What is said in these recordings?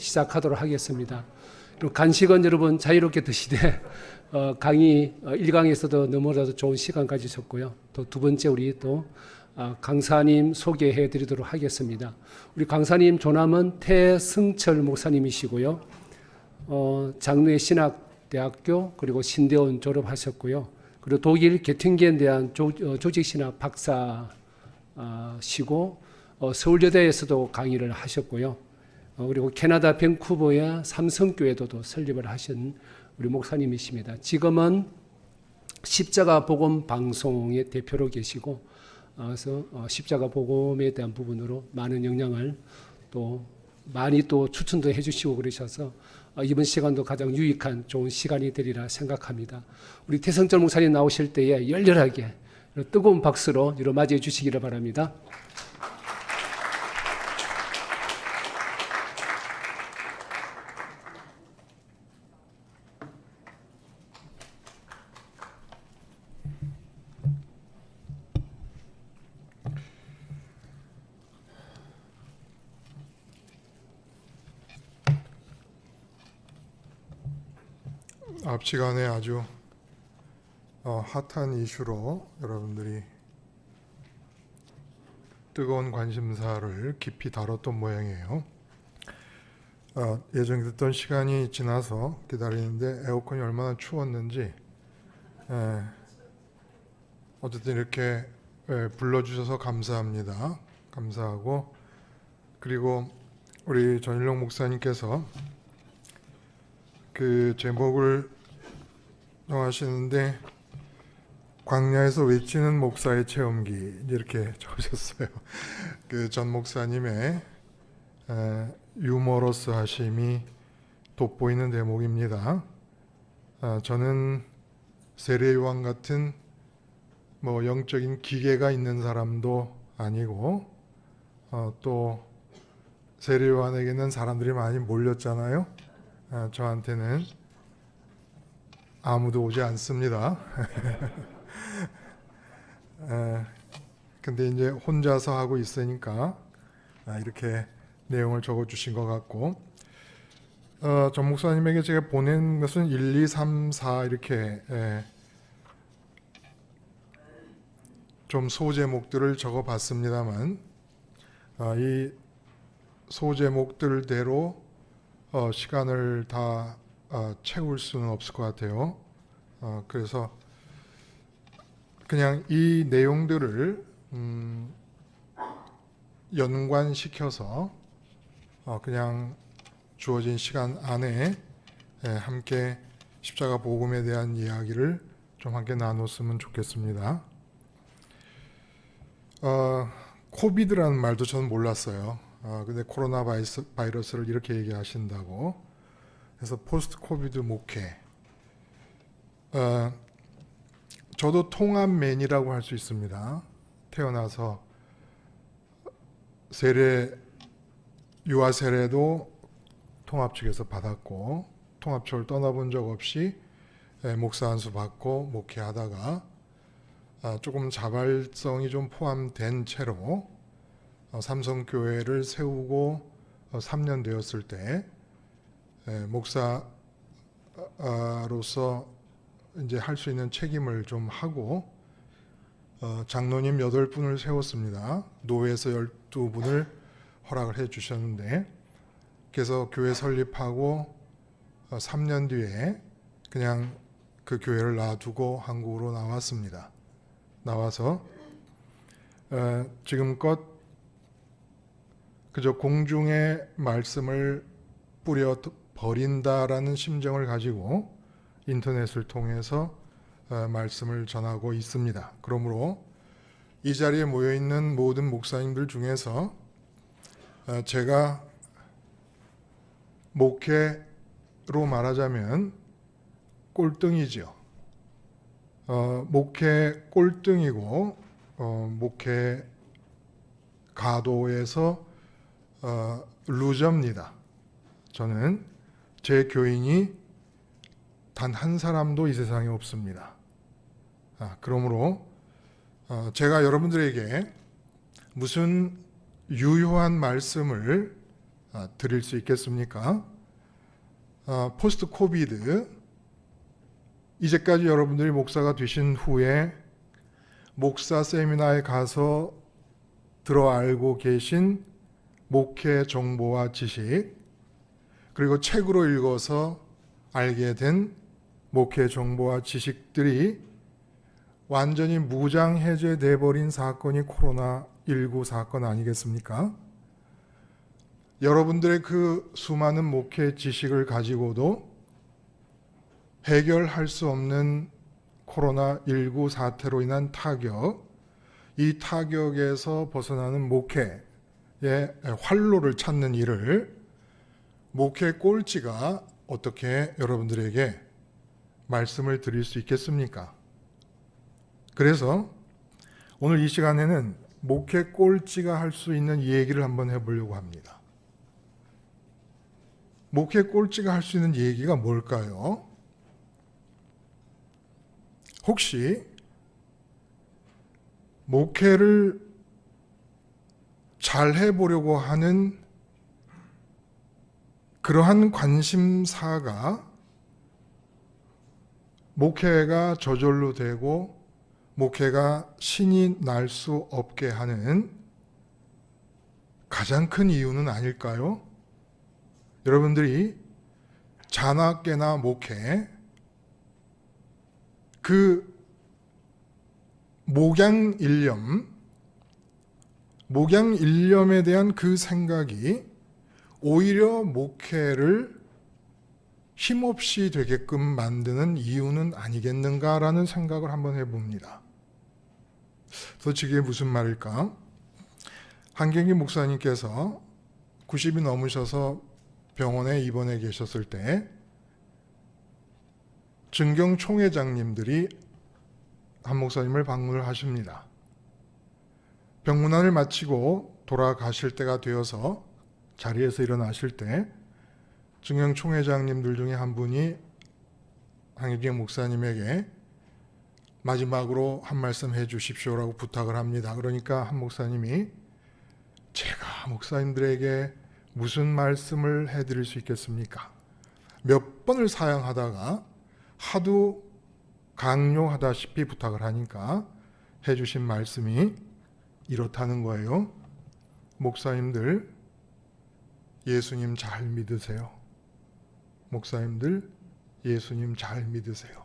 시작하도록 하겠습니다. 그리고 간식은 여러분 자유롭게 드시되 강의 1강에서도 너무나도 좋은 시간 가지셨고요. 또 두 번째 우리 또 강사님 소개해 드리도록 하겠습니다. 우리 강사님 조남은 태승철 목사님이시고요. 장르의 신학대학교 그리고 신대원 졸업하셨고요. 그리고 독일 게팅겐 대한 조직신학 박사시고 서울여대에서도 강의를 하셨고요. 그리고 캐나다 밴쿠버의 삼성교회도 설립을 하신 우리 목사님이십니다. 지금은 십자가 복음 방송의 대표로 계시고 그래서 십자가 복음에 대한 부분으로 많은 영향을 또 많이 또 추천도 해주시고 그러셔서 이번 시간도 가장 유익한 좋은 시간이 되리라 생각합니다. 우리 태성철 목사님 나오실 때에 열렬하게 뜨거운 박수로 맞이해 주시기를 바랍니다. 앞 시간에 아주 핫한 이슈로 여러분들이 뜨거운 관심사를 깊이 다뤘던 모양이에요. 예정에 듣던 시간이 지나서 기다리는데 에어컨이 얼마나 추웠는지 어쨌든 이렇게 불러주셔서 감사합니다. 감사하고 그리고 우리 전일록 목사님께서 그 제목을 정하시는데 광야에서 외치는 목사의 체험기 이렇게 적으셨어요. 그 전 목사님의 유머러스 하심이 돋보이는 대목입니다. 저는 세례요한 같은 뭐 영적인 기계가 있는 사람도 아니고 또 세례요한에게는 사람들이 많이 몰렸잖아요. 저한테는 아무도 오지 않습니다. 근데 이제 혼자서 하고 있으니까 이렇게 내용을 적어주신 것 같고 전 목사님에게 제가 보낸 것은 1, 2, 3, 4 이렇게 좀 소제목들을 적어봤습니다만 이 소제목들대로 시간을 다 채울 수는 없을 것 같아요. 그래서 그냥 이 내용들을 연관시켜서 그냥 주어진 시간 안에 함께 십자가 복음에 대한 이야기를 좀 함께 나눴으면 좋겠습니다. 코비드라는 말도 저는 몰랐어요. 근데 코로나 바이러스를 이렇게 얘기하신다고. 그래서 포스트 코비드 목회. 저도 통합맨이라고 할 수 있습니다. 태어나서 유아 세례도 통합 측에서 받았고 통합처를 떠나본 적 없이 목사 안수 받고 목회하다가 조금 자발성이 좀 포함된 채로 삼성교회를 세우고 3년 되었을 때 목사로서 이제 할 수 있는 책임을 좀 하고 장로님 8분을 세웠습니다. 노회에서 12분을 허락을 해 주셨는데 그래서 교회 설립하고 3년 뒤에 그냥 그 교회를 놔두고 한국으로 나왔습니다. 나와서 지금껏 그저 공중의 말씀을 뿌려 버린다라는 심정을 가지고 인터넷을 통해서 말씀을 전하고 있습니다. 그러므로 이 자리에 모여 있는 모든 목사님들 중에서 제가 목회로 말하자면 꼴등이죠. 목회 꼴등이고 목회 가도에서 루저입니다. 저는 제 교인이 단 한 사람도 이 세상에 없습니다. 그러므로 제가 여러분들에게 무슨 유효한 말씀을 드릴 수 있겠습니까? 포스트 코비드, 이제까지 여러분들이 목사가 되신 후에 목사 세미나에 가서 들어 알고 계신 목회 정보와 지식, 그리고 책으로 읽어서 알게 된 목회 정보와 지식들이 완전히 무장해제돼 버린 사건이 코로나19 사건 아니겠습니까? 여러분들의 그 수많은 목회 지식을 가지고도 해결할 수 없는 코로나19 사태로 인한 타격, 이 타격에서 벗어나는 목회의 활로를 찾는 일을 목회 꼴찌가 어떻게 여러분들에게 말씀을 드릴 수 있겠습니까? 그래서 오늘 이 시간에는 목회 꼴찌가 할 수 있는 얘기를 한번 해보려고 합니다. 목회 꼴찌가 할 수 있는 얘기가 뭘까요? 혹시 목회를 잘 해보려고 하는 그러한 관심사가 목회가 저절로 되고 목회가 신이 날 수 없게 하는 가장 큰 이유는 아닐까요? 여러분들이 자나깨나 목회, 그 목양일념에 대한 그 생각이 오히려 목회를 힘없이 되게끔 만드는 이유는 아니겠는가라는 생각을 한번 해봅니다. 도대체 이게 무슨 말일까? 한경기 목사님께서 90이 넘으셔서 병원에 입원해 계셨을 때 증경 총회장님들이 한 목사님을 방문을 하십니다. 병문안을 마치고 돌아가실 때가 되어서 자리에서 일어나실 때 증경 총회장님들 중에 한 분이 한경기 목사님에게 마지막으로 한 말씀 해 주십시오라고 부탁을 합니다. 그러니까 한 목사님이 제가 목사님들에게 무슨 말씀을 해드릴 수 있겠습니까? 몇 번을 사양하다가 하도 강요하다시피 부탁을 하니까 해주신 말씀이 이렇다는 거예요. 목사님들 예수님 잘 믿으세요. 목사님들 예수님 잘 믿으세요.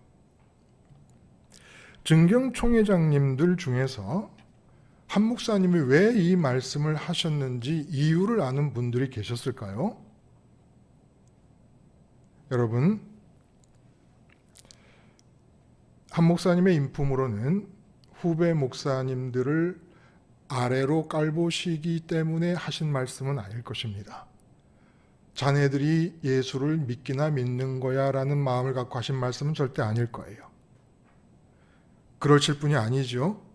증경 총회장님들 중에서 한 목사님이 왜 이 말씀을 하셨는지 이유를 아는 분들이 계셨을까요? 여러분, 한 목사님의 인품으로는 후배 목사님들을 아래로 깔보시기 때문에 하신 말씀은 아닐 것입니다. 자네들이 예수를 믿기나 믿는 거야 라는 마음을 갖고 하신 말씀은 절대 아닐 거예요. 그러실 분이 아니죠.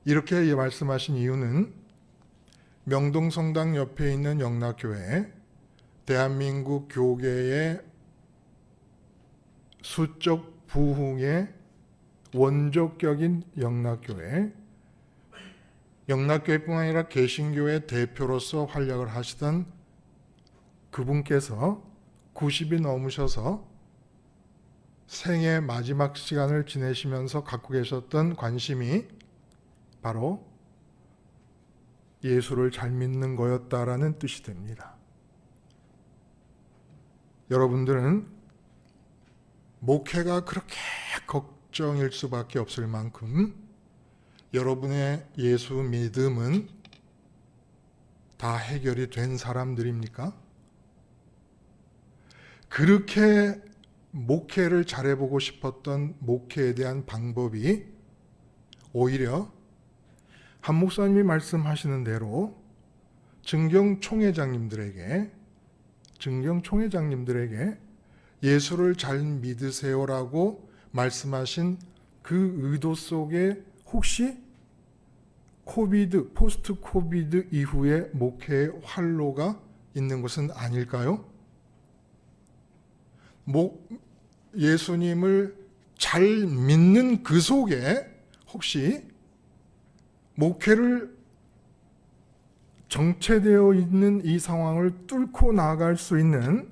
이렇게 말씀하신 이유는 명동성당 옆에 있는 영락교회, 대한민국 교계의 수적 부흥의 원조격인 영락교회, 영락교회뿐 아니라 개신교의 대표로서 활약을 하시던 그분께서 90이 넘으셔서 생애 마지막 시간을 지내시면서 갖고 계셨던 관심이 바로 예수를 잘 믿는 거였다라는 뜻이 됩니다. 여러분들은 목회가 그렇게 걱정일 수밖에 없을 만큼 여러분의 예수 믿음은 다 해결이 된 사람들입니까? 그렇게 목회를 잘해보고 싶었던 목회에 대한 방법이 오히려 한 목사님이 말씀하시는 대로 증경 총회장님들에게 예수를 잘 믿으세요라고 말씀하신 그 의도 속에 혹시 포스트 코비드 이후의 목회의 활로가 있는 것은 아닐까요? 예수님을 잘 믿는 그 속에 혹시 목회를 정체되어 있는 이 상황을 뚫고 나아갈 수 있는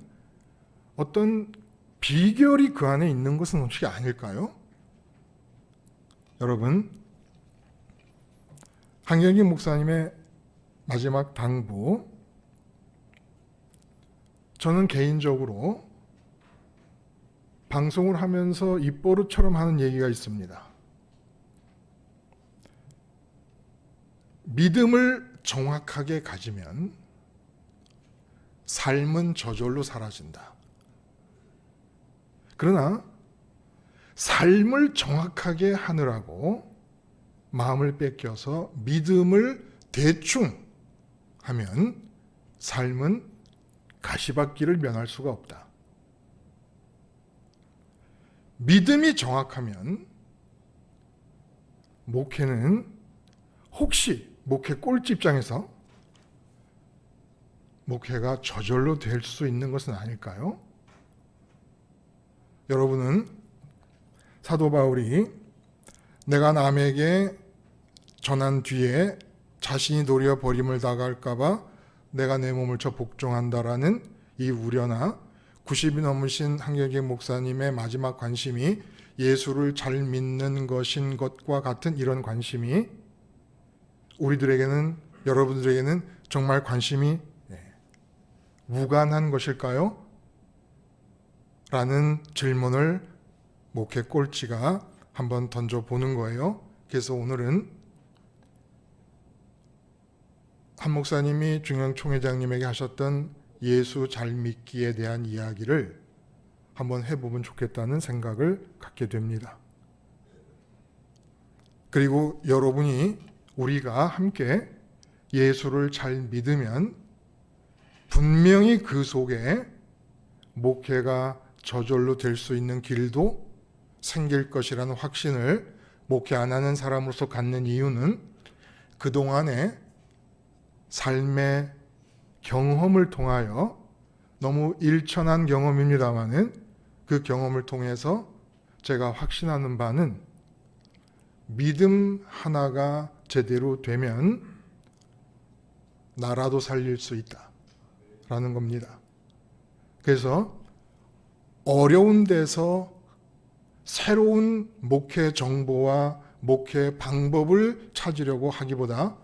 어떤 비결이 그 안에 있는 것은 혹시 아닐까요? 여러분, 한경기 목사님의 마지막 당부, 저는 개인적으로 방송을 하면서 입버릇처럼 하는 얘기가 있습니다. 믿음을 정확하게 가지면 삶은 저절로 사라진다. 그러나 삶을 정확하게 하느라고 마음을 뺏겨서 믿음을 대충 하면 삶은 가시밭길을 면할 수가 없다. 믿음이 정확하면 목회는 혹시 목회 꼴찌입장에서 목회가 저절로 될 수 있는 것은 아닐까요? 여러분은 사도 바울이 내가 남에게 전한 뒤에 자신이 도리어 버림을 당할까 봐 내가 내 몸을 쳐 복종한다라는 이 우려나 90이 넘으신 한경기 목사님의 마지막 관심이 예수를 잘 믿는 것인 것과 같은 이런 관심이 우리들에게는, 여러분들에게는 정말 관심이 무관한 것일까요? 라는 질문을 목회 꼴찌가 한번 던져보는 거예요. 그래서 오늘은 한 목사님이 중앙 총회장님에게 하셨던 예수 잘 믿기에 대한 이야기를 한번 해보면 좋겠다는 생각을 갖게 됩니다. 그리고 여러분이, 우리가 함께 예수를 잘 믿으면 분명히 그 속에 목회가 저절로 될 수 있는 길도 생길 것이라는 확신을 목회 안 하는 사람으로서 갖는 이유는 그동안의 삶의 경험을 통하여, 너무 일천한 경험입니다마는 그 경험을 통해서 제가 확신하는 바는 믿음 하나가 제대로 되면 나라도 살릴 수 있다라는 겁니다. 그래서 어려운 데서 새로운 목회 정보와 목회 방법을 찾으려고 하기보다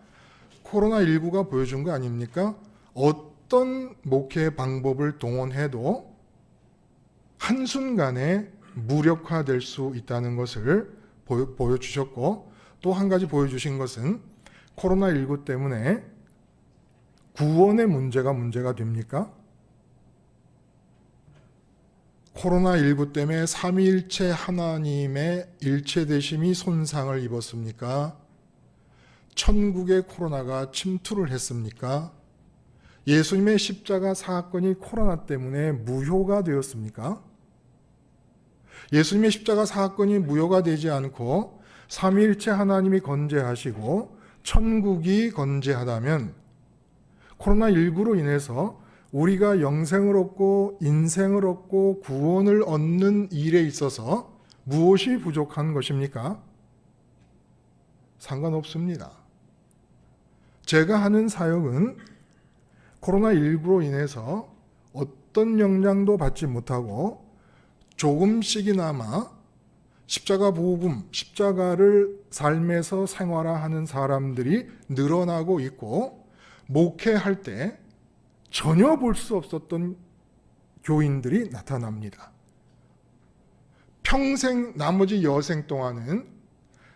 코로나19가 보여준 거 아닙니까? 어떤 목회 방법을 동원해도 한순간에 무력화될 수 있다는 것을 보여주셨고, 또 한 가지 보여주신 것은 코로나19 때문에 구원의 문제가 됩니까? 코로나19 때문에 삼위일체 하나님의 일체되심이 손상을 입었습니까? 천국에 코로나가 침투를 했습니까? 예수님의 십자가 사건이 코로나 때문에 무효가 되었습니까? 예수님의 십자가 사건이 무효가 되지 않고 삼위일체 하나님이 건재하시고 천국이 건재하다면 코로나19로 인해서 우리가 영생을 얻고 인생을 얻고 구원을 얻는 일에 있어서 무엇이 부족한 것입니까? 상관없습니다. 제가 하는 사역은 코로나19로 인해서 어떤 영향도 받지 못하고 조금씩이나마 십자가 복음, 십자가를 삶에서 생활화하는 사람들이 늘어나고 있고, 목회할 때 전혀 볼 수 없었던 교인들이 나타납니다. 평생, 나머지 여생 동안은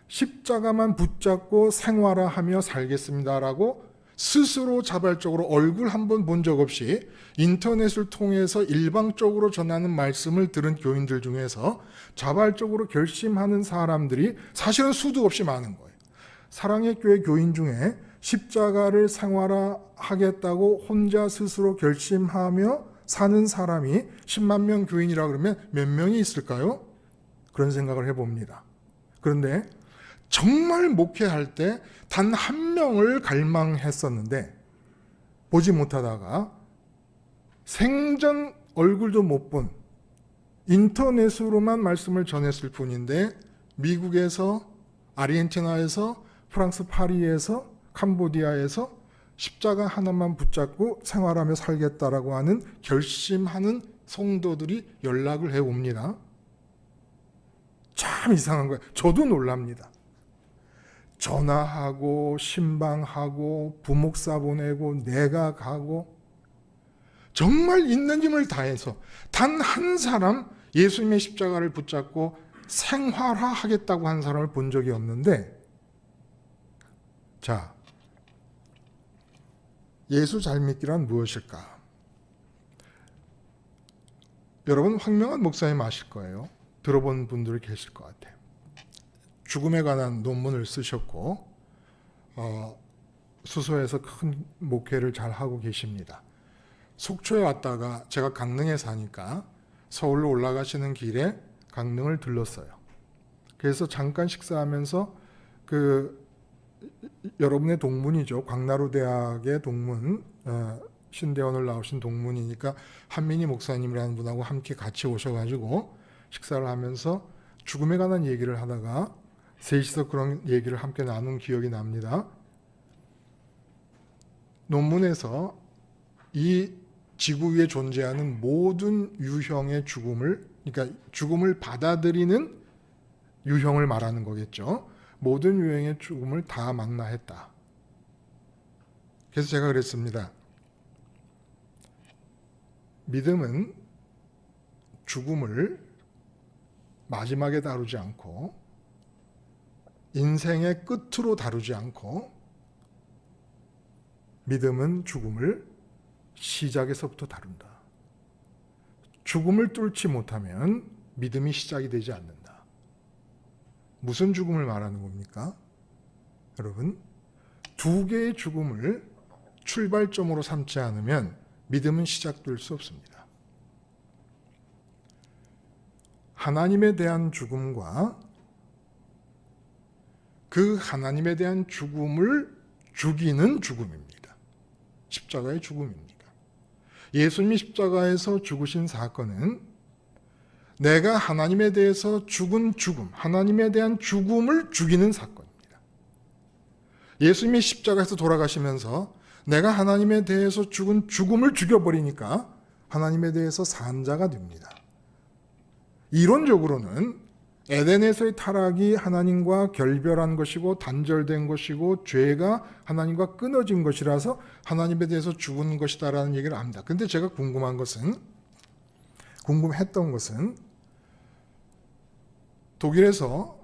십자가만 붙잡고 생활화하며 살겠습니다라고 스스로 자발적으로 얼굴 한번 본 적 없이 인터넷을 통해서 일방적으로 전하는 말씀을 들은 교인들 중에서 자발적으로 결심하는 사람들이 사실은 수도 없이 많은 거예요. 사랑의 교회 교인 중에 십자가를 생활화하겠다고 혼자 스스로 결심하며 사는 사람이 10만 명 교인이라 그러면 몇 명이 있을까요? 그런 생각을 해봅니다. 그런데 정말 목회할 때 단 한 명을 갈망했었는데 보지 못하다가 생전 얼굴도 못 본 인터넷으로만 말씀을 전했을 뿐인데 미국에서, 아르헨티나에서, 프랑스 파리에서, 캄보디아에서 십자가 하나만 붙잡고 생활하며 살겠다라고 하는 결심하는 성도들이 연락을 해옵니다. 참 이상한 거예요. 저도 놀랍니다. 전화하고 신방하고 부목사 보내고 내가 가고 정말 있는 힘을 다해서 단 한 사람 예수님의 십자가를 붙잡고 생활화하겠다고 한 사람을 본 적이 없는데, 자, 예수 잘 믿기란 무엇일까? 여러분 황명한 목사님 아실 거예요. 들어본 분들이 계실 것 같아요. 죽음에 관한 논문을 쓰셨고 수소에서 큰 목회를 잘 하고 계십니다. 속초에 왔다가 제가 강릉에 사니까 서울로 올라가시는 길에 강릉을 들렀어요. 그래서 잠깐 식사하면서 여러분의 동문이죠. 광나루 대학의 동문, 신대원을 나오신 동문이니까 한민희 목사님이라는 분하고 함께 같이 오셔가지고 식사를 하면서 죽음에 관한 얘기를 하다가 셋이서 그런 얘기를 함께 나눈 기억이 납니다. 논문에서 이 지구 위에 존재하는 모든 유형의 죽음을, 그러니까 죽음을 받아들이는 유형을 말하는 거겠죠. 모든 유형의 죽음을 다 망라했다. 그래서 제가 그랬습니다. 믿음은 죽음을 마지막에 다루지 않고 인생의 끝으로 다루지 않고 믿음은 죽음을 시작에서부터 다룬다. 죽음을 뚫지 못하면 믿음이 시작이 되지 않는다. 무슨 죽음을 말하는 겁니까? 여러분, 두 개의 죽음을 출발점으로 삼지 않으면 믿음은 시작될 수 없습니다. 하나님에 대한 죽음과 그 하나님에 대한 죽음을 죽이는 죽음입니다. 십자가의 죽음입니다. 예수님이 십자가에서 죽으신 사건은 내가 하나님에 대해서 죽은 죽음, 하나님에 대한 죽음을 죽이는 사건입니다. 예수님이 십자가에서 돌아가시면서 내가 하나님에 대해서 죽은 죽음을 죽여버리니까 하나님에 대해서 산 자가 됩니다. 이론적으로는 에덴에서의 타락이 하나님과 결별한 것이고 단절된 것이고 죄가 하나님과 끊어진 것이라서 하나님에 대해서 죽은 것이다라는 얘기를 합니다. 근데 제가 궁금했던 것은 독일에서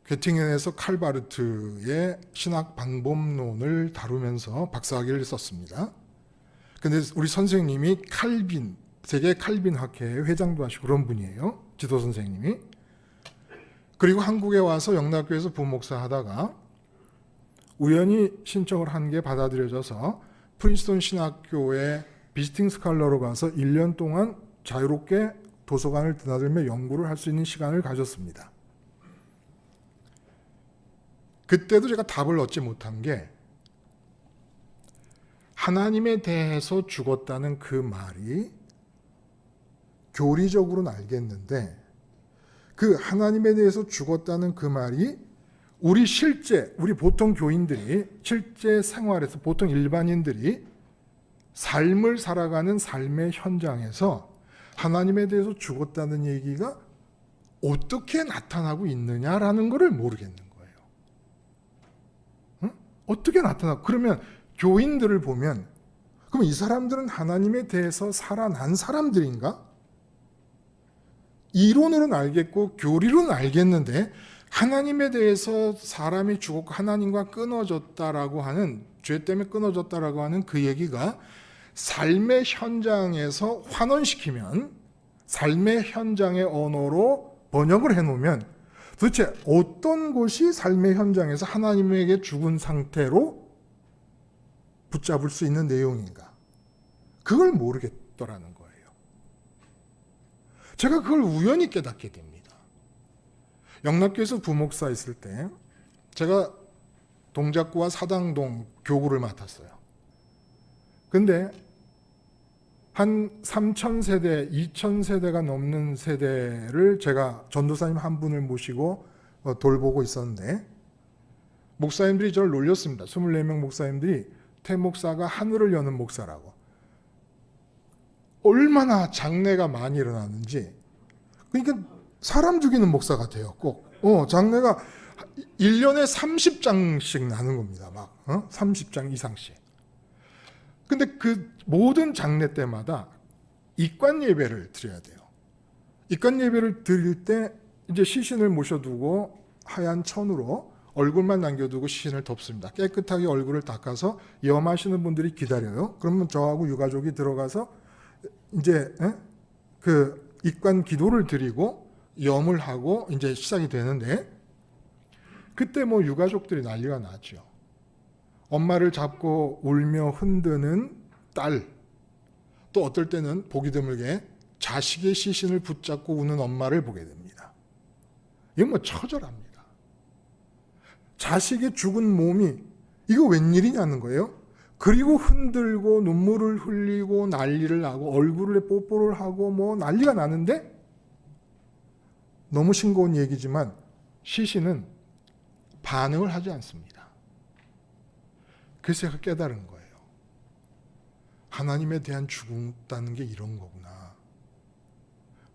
괴팅겐에서 칼바르트의 신학 방법론을 다루면서 박사학위를 썼습니다. 근데 우리 선생님이 칼빈, 세계 칼빈 학회의 회장도 하시고 그런 분이에요. 지도 선생님이. 그리고 한국에 와서 영락교에서 부목사 하다가 우연히 신청을 한 게 받아들여져서 프린스턴 신학교에 비지팅 스칼러로 가서 1년 동안 자유롭게 도서관을 드나들며 연구를 할 수 있는 시간을 가졌습니다. 그때도 제가 답을 얻지 못한 게 하나님에 대해서 죽었다는 그 말이 교리적으로는 알겠는데 그 하나님에 대해서 죽었다는 그 말이 우리 보통 교인들이 실제 생활에서 보통 일반인들이 삶을 살아가는 삶의 현장에서 하나님에 대해서 죽었다는 얘기가 어떻게 나타나고 있느냐라는 것을 모르겠는 거예요. 응? 어떻게 나타나고 그러면 교인들을 보면 그럼 이 사람들은 하나님에 대해서 살아난 사람들인가? 이론으로는 알겠고 교리로는 알겠는데 하나님에 대해서 사람이 죽었고 하나님과 끊어졌다라고 하는 죄 때문에 끊어졌다라고 하는 그 얘기가 삶의 현장에서 환원시키면 삶의 현장의 언어로 번역을 해놓으면 도대체 어떤 것이 삶의 현장에서 하나님에게 죽은 상태로 붙잡을 수 있는 내용인가? 그걸 모르겠더라는 거예요. 제가 그걸 우연히 깨닫게 됩니다. 영락교에서 부목사 있을 때 제가 동작구와 사당동 교구를 맡았어요. 근데 한 3,000세대, 2,000세대가 넘는 세대를 제가 전도사님 한 분을 모시고 돌보고 있었는데 목사님들이 저를 놀렸습니다. 24명 목사님들이 박태 목사가 하늘을 여는 목사라고. 얼마나 장례가 많이 일어나는지. 그러니까 사람 죽이는 목사가 되었고, 장례가 1년에 30장씩 나는 겁니다. 막 30장 이상씩. 근데 그 모든 장례 때마다 입관 예배를 드려야 돼요. 입관 예배를 드릴 때 이제 시신을 모셔두고 하얀 천으로 얼굴만 남겨두고 시신을 덮습니다. 깨끗하게 얼굴을 닦아서 염하시는 분들이 기다려요. 그러면 저하고 유가족이 들어가서 이제 그 입관 기도를 드리고 염을 하고 이제 시작이 되는데, 그때 뭐 유가족들이 난리가 나죠. 엄마를 잡고 울며 흔드는 딸, 또 어떨 때는 보기 드물게 자식의 시신을 붙잡고 우는 엄마를 보게 됩니다. 이건 뭐 처절합니다. 자식의 죽은 몸이 이거 웬일이냐는 거예요. 그리고 흔들고 눈물을 흘리고 난리를 나고 얼굴에 뽀뽀를 하고 뭐 난리가 나는데, 너무 싱거운 얘기지만 시신은 반응을 하지 않습니다. 그래서 제가 깨달은 거예요. 하나님에 대한 죽음다는 게 이런 거구나.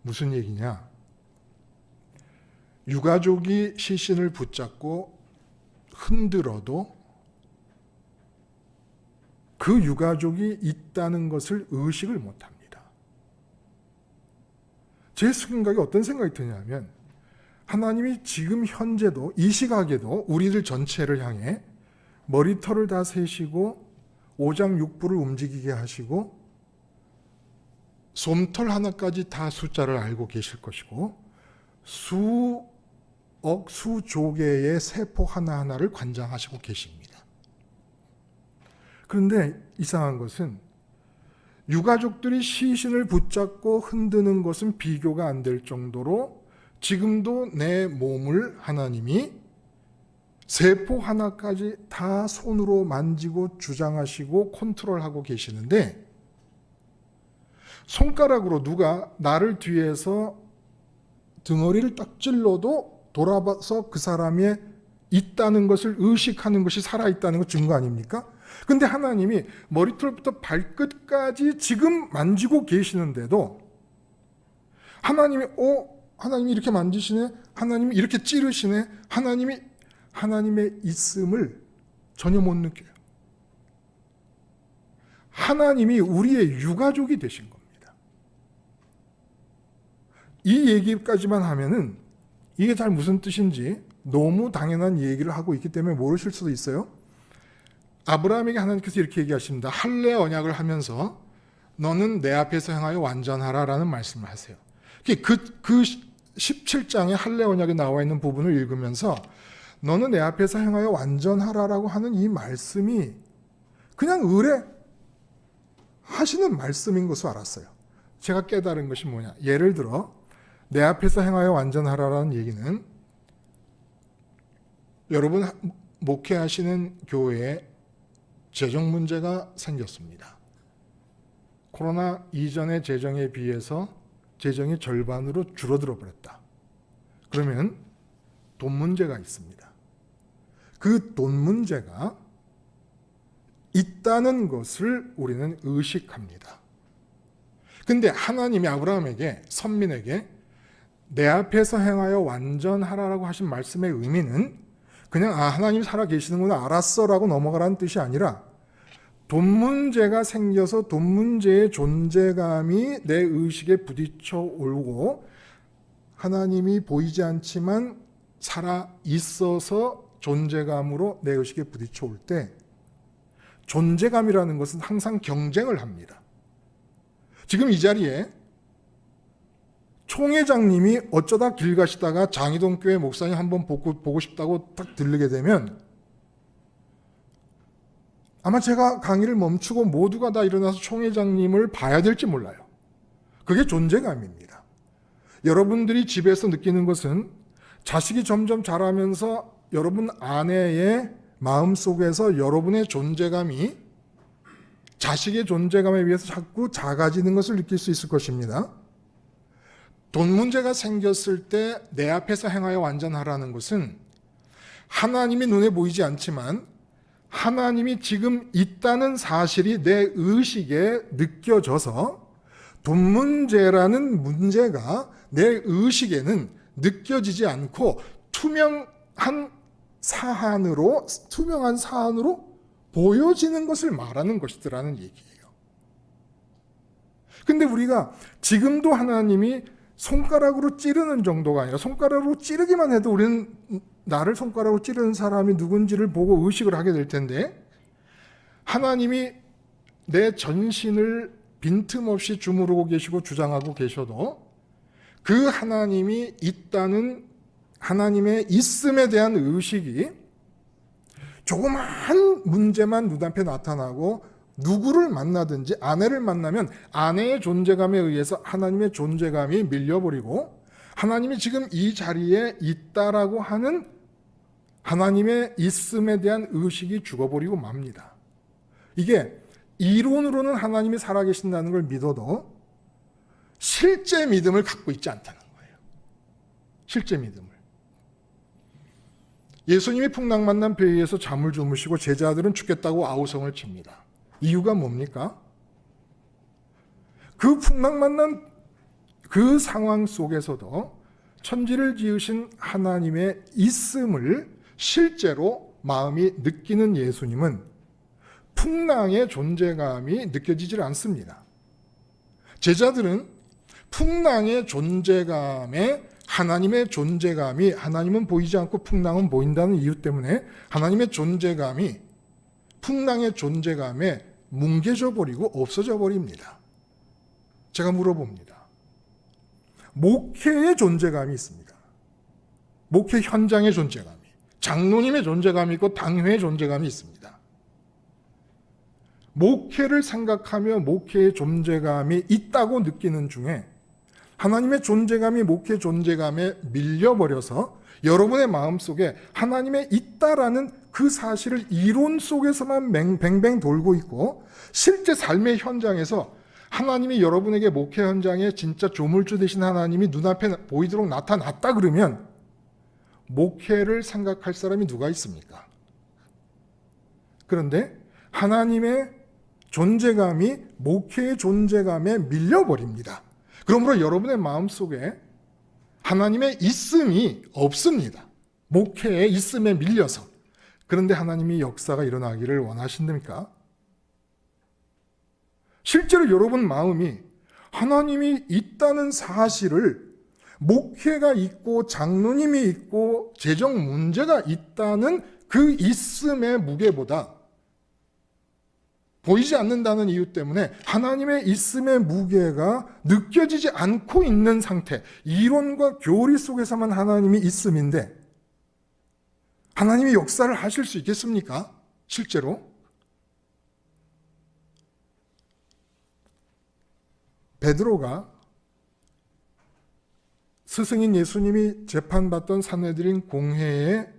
무슨 얘기냐? 유가족이 시신을 붙잡고 흔들어도 그 유가족이 있다는 것을 의식을 못합니다. 제 생각에 어떤 생각이 드냐면, 하나님이 지금 현재도 이 시각에도 우리들 전체를 향해 머리털을 다 세시고 오장육부를 움직이게 하시고 솜털 하나까지 다 숫자를 알고 계실 것이고 수억 수조 개의 세포 하나하나를 관장하시고 계십니다. 그런데 이상한 것은 유가족들이 시신을 붙잡고 흔드는 것은 비교가 안 될 정도로 지금도 내 몸을 하나님이 세포 하나까지 다 손으로 만지고 주장하시고 컨트롤하고 계시는데, 손가락으로 누가 나를 뒤에서 등허리를 딱 찔러도 돌아봐서 그 사람이 있다는 것을 의식하는 것이 살아있다는 것 증거 아닙니까? 근데 하나님이 머리털부터 발끝까지 지금 만지고 계시는데도 하나님이 이렇게 만지시네, 하나님이 이렇게 찌르시네, 하나님의 있음을 전혀 못 느껴요. 하나님이 우리의 유가족이 되신 겁니다. 이 얘기까지만 하면은 이게 잘 무슨 뜻인지 너무 당연한 얘기를 하고 있기 때문에 모르실 수도 있어요. 아브라함에게 하나님께서 이렇게 얘기하십니다. 할례 언약을 하면서 너는 내 앞에서 행하여 완전하라라는 말씀을 하세요. 그 17장에 할례 언약에 나와 있는 부분을 읽으면서 너는 내 앞에서 행하여 완전하라라고 하는 이 말씀이 그냥 의뢰하시는 말씀인 것을 알았어요. 제가 깨달은 것이 뭐냐. 예를 들어 내 앞에서 행하여 완전하라라는 얘기는, 여러분 목회하시는 교회에 재정 문제가 생겼습니다. 코로나 이전의 재정에 비해서 재정이 절반으로 줄어들어 버렸다. 그러면 돈 문제가 있습니다. 그 돈 문제가 있다는 것을 우리는 의식합니다. 근데 하나님이 아브라함에게, 선민에게 내 앞에서 행하여 완전하라라고 하신 말씀의 의미는 그냥 하나님 살아 계시는구나 알았어라고 넘어가라는 뜻이 아니라, 돈 문제가 생겨서 돈 문제의 존재감이 내 의식에 부딪혀 오고 하나님이 보이지 않지만 살아 있어서 존재감으로 내 의식에 부딪혀 올 때, 존재감이라는 것은 항상 경쟁을 합니다. 지금 이 자리에 총회장님이 어쩌다 길 가시다가 장희동 교회 목사님 한번 보고 싶다고 딱 들르게 되면 아마 제가 강의를 멈추고 모두가 다 일어나서 총회장님을 봐야 될지 몰라요. 그게 존재감입니다. 여러분들이 집에서 느끼는 것은 자식이 점점 자라면서 여러분 아내의 마음속에서 여러분의 존재감이 자식의 존재감에 비해서 자꾸 작아지는 것을 느낄 수 있을 것입니다. 돈 문제가 생겼을 때 내 앞에서 행하여 완전하라는 것은 하나님이 눈에 보이지 않지만 하나님이 지금 있다는 사실이 내 의식에 느껴져서 돈 문제라는 문제가 내 의식에는 느껴지지 않고 투명한 사안으로 보여지는 것을 말하는 것이더라는 얘기예요. 근데 우리가 지금도 하나님이 손가락으로 찌르는 정도가 아니라 손가락으로 찌르기만 해도 우리는 나를 손가락으로 찌르는 사람이 누군지를 보고 의식을 하게 될 텐데, 하나님이 내 전신을 빈틈없이 주무르고 계시고 주장하고 계셔도 그 하나님이 있다는 하나님의 있음에 대한 의식이 조그마한 문제만 눈앞에 나타나고, 누구를 만나든지 아내를 만나면 아내의 존재감에 의해서 하나님의 존재감이 밀려버리고, 하나님이 지금 이 자리에 있다라고 하는 하나님의 있음에 대한 의식이 죽어버리고 맙니다. 이게 이론으로는 하나님이 살아계신다는 걸 믿어도 실제 믿음을 갖고 있지 않다는 거예요. 실제 믿음을. 예수님이 풍랑 만난 배에서 잠을 주무시고 제자들은 죽겠다고 아우성을 칩니다. 이유가 뭡니까? 그 풍랑 만난 그 상황 속에서도 천지를 지으신 하나님의 있음을 실제로 마음이 느끼는 예수님은 풍랑의 존재감이 느껴지질 않습니다. 제자들은 풍랑의 존재감에 하나님의 존재감이, 하나님은 보이지 않고 풍랑은 보인다는 이유 때문에 하나님의 존재감이 풍랑의 존재감에 뭉개져 버리고 없어져 버립니다. 제가 물어봅니다. 목회의 존재감이 있습니다. 목회 현장의 존재감이, 장로님의 존재감이 있고 당회의 존재감이 있습니다. 목회를 생각하며 목회의 존재감이 있다고 느끼는 중에 하나님의 존재감이 목회 존재감에 밀려버려서 여러분의 마음속에 하나님의 있다라는 그 사실을 이론 속에서만 뱅뱅 돌고 있고, 실제 삶의 현장에서 하나님이 여러분에게 목회 현장에 진짜 조물주 되신 하나님이 눈앞에 보이도록 나타났다 그러면 목회를 생각할 사람이 누가 있습니까? 그런데 하나님의 존재감이 목회의 존재감에 밀려버립니다. 그러므로 여러분의 마음속에 하나님의 있음이 없습니다. 목회의 있음에 밀려서. 그런데 하나님이 역사가 일어나기를 원하신답니까? 실제로 여러분 마음이 하나님이 있다는 사실을, 목회가 있고 장로님이 있고 재정 문제가 있다는 그 있음의 무게보다 보이지 않는다는 이유 때문에 하나님의 있음의 무게가 느껴지지 않고 있는 상태, 이론과 교리 속에서만 하나님이 있음인데 하나님이 역사를 하실 수 있겠습니까? 실제로? 베드로가 스승인 예수님이 재판받던 산헤드린 공회에,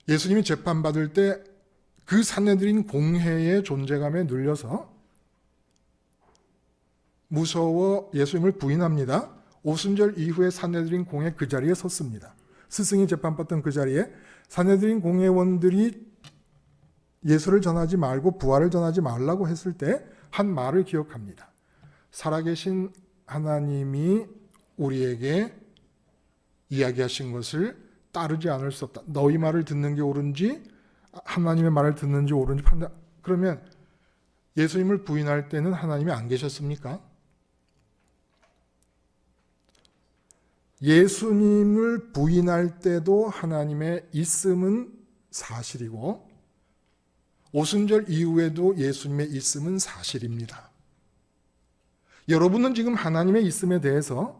예수님이 재판받을 때 그 산헤드린 공회의 존재감에 눌려서 무서워 예수님을 부인합니다. 오순절 이후에 산헤드린 공회 그 자리에 섰습니다. 스승이 재판받던 그 자리에 산헤드린 공회원들이 예수를 전하지 말고 부활을 전하지 말라고 했을 때 한 말을 기억합니다. 살아계신 하나님이 우리에게 이야기하신 것을 따르지 않을 수 없다. 너희 말을 듣는 게 옳은지 하나님의 말을 듣는지 옳은지 판단. 그러면 예수님을 부인할 때는 하나님이 안 계셨습니까? 예수님을 부인할 때도 하나님의 있음은 사실이고 오순절 이후에도 예수님의 있음은 사실입니다. 여러분은 지금 하나님의 있음에 대해서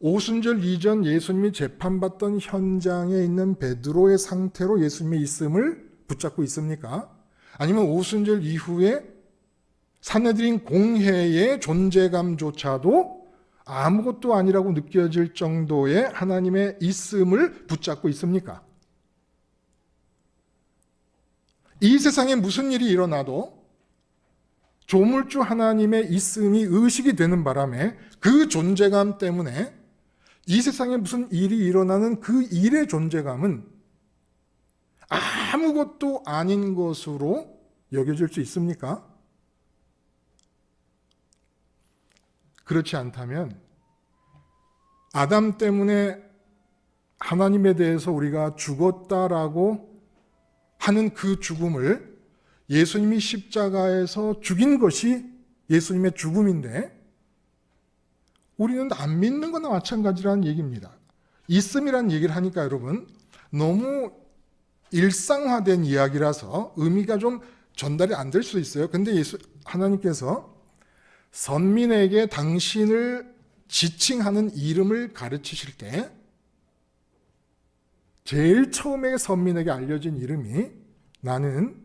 오순절 이전 예수님이 재판받던 현장에 있는 베드로의 상태로 예수님의 있음을 붙잡고 있습니까? 아니면 오순절 이후에 산헤드린 공회의 존재감조차도 아무것도 아니라고 느껴질 정도의 하나님의 있음을 붙잡고 있습니까? 이 세상에 무슨 일이 일어나도 조물주 하나님의 있음이 의식이 되는 바람에 그 존재감 때문에 이 세상에 무슨 일이 일어나는 그 일의 존재감은 아무것도 아닌 것으로 여겨질 수 있습니까? 그렇지 않다면 아담 때문에 하나님에 대해서 우리가 죽었다라고 하는 그 죽음을 예수님이 십자가에서 죽인 것이 예수님의 죽음인데 우리는 안 믿는 거나 마찬가지라는 얘기입니다. 있음이라는 얘기를 하니까 여러분 너무 일상화된 이야기라서 의미가 좀 전달이 안 될 수 있어요. 근데 하나님께서 선민에게 당신을 지칭하는 이름을 가르치실 때 제일 처음에 선민에게 알려진 이름이 나는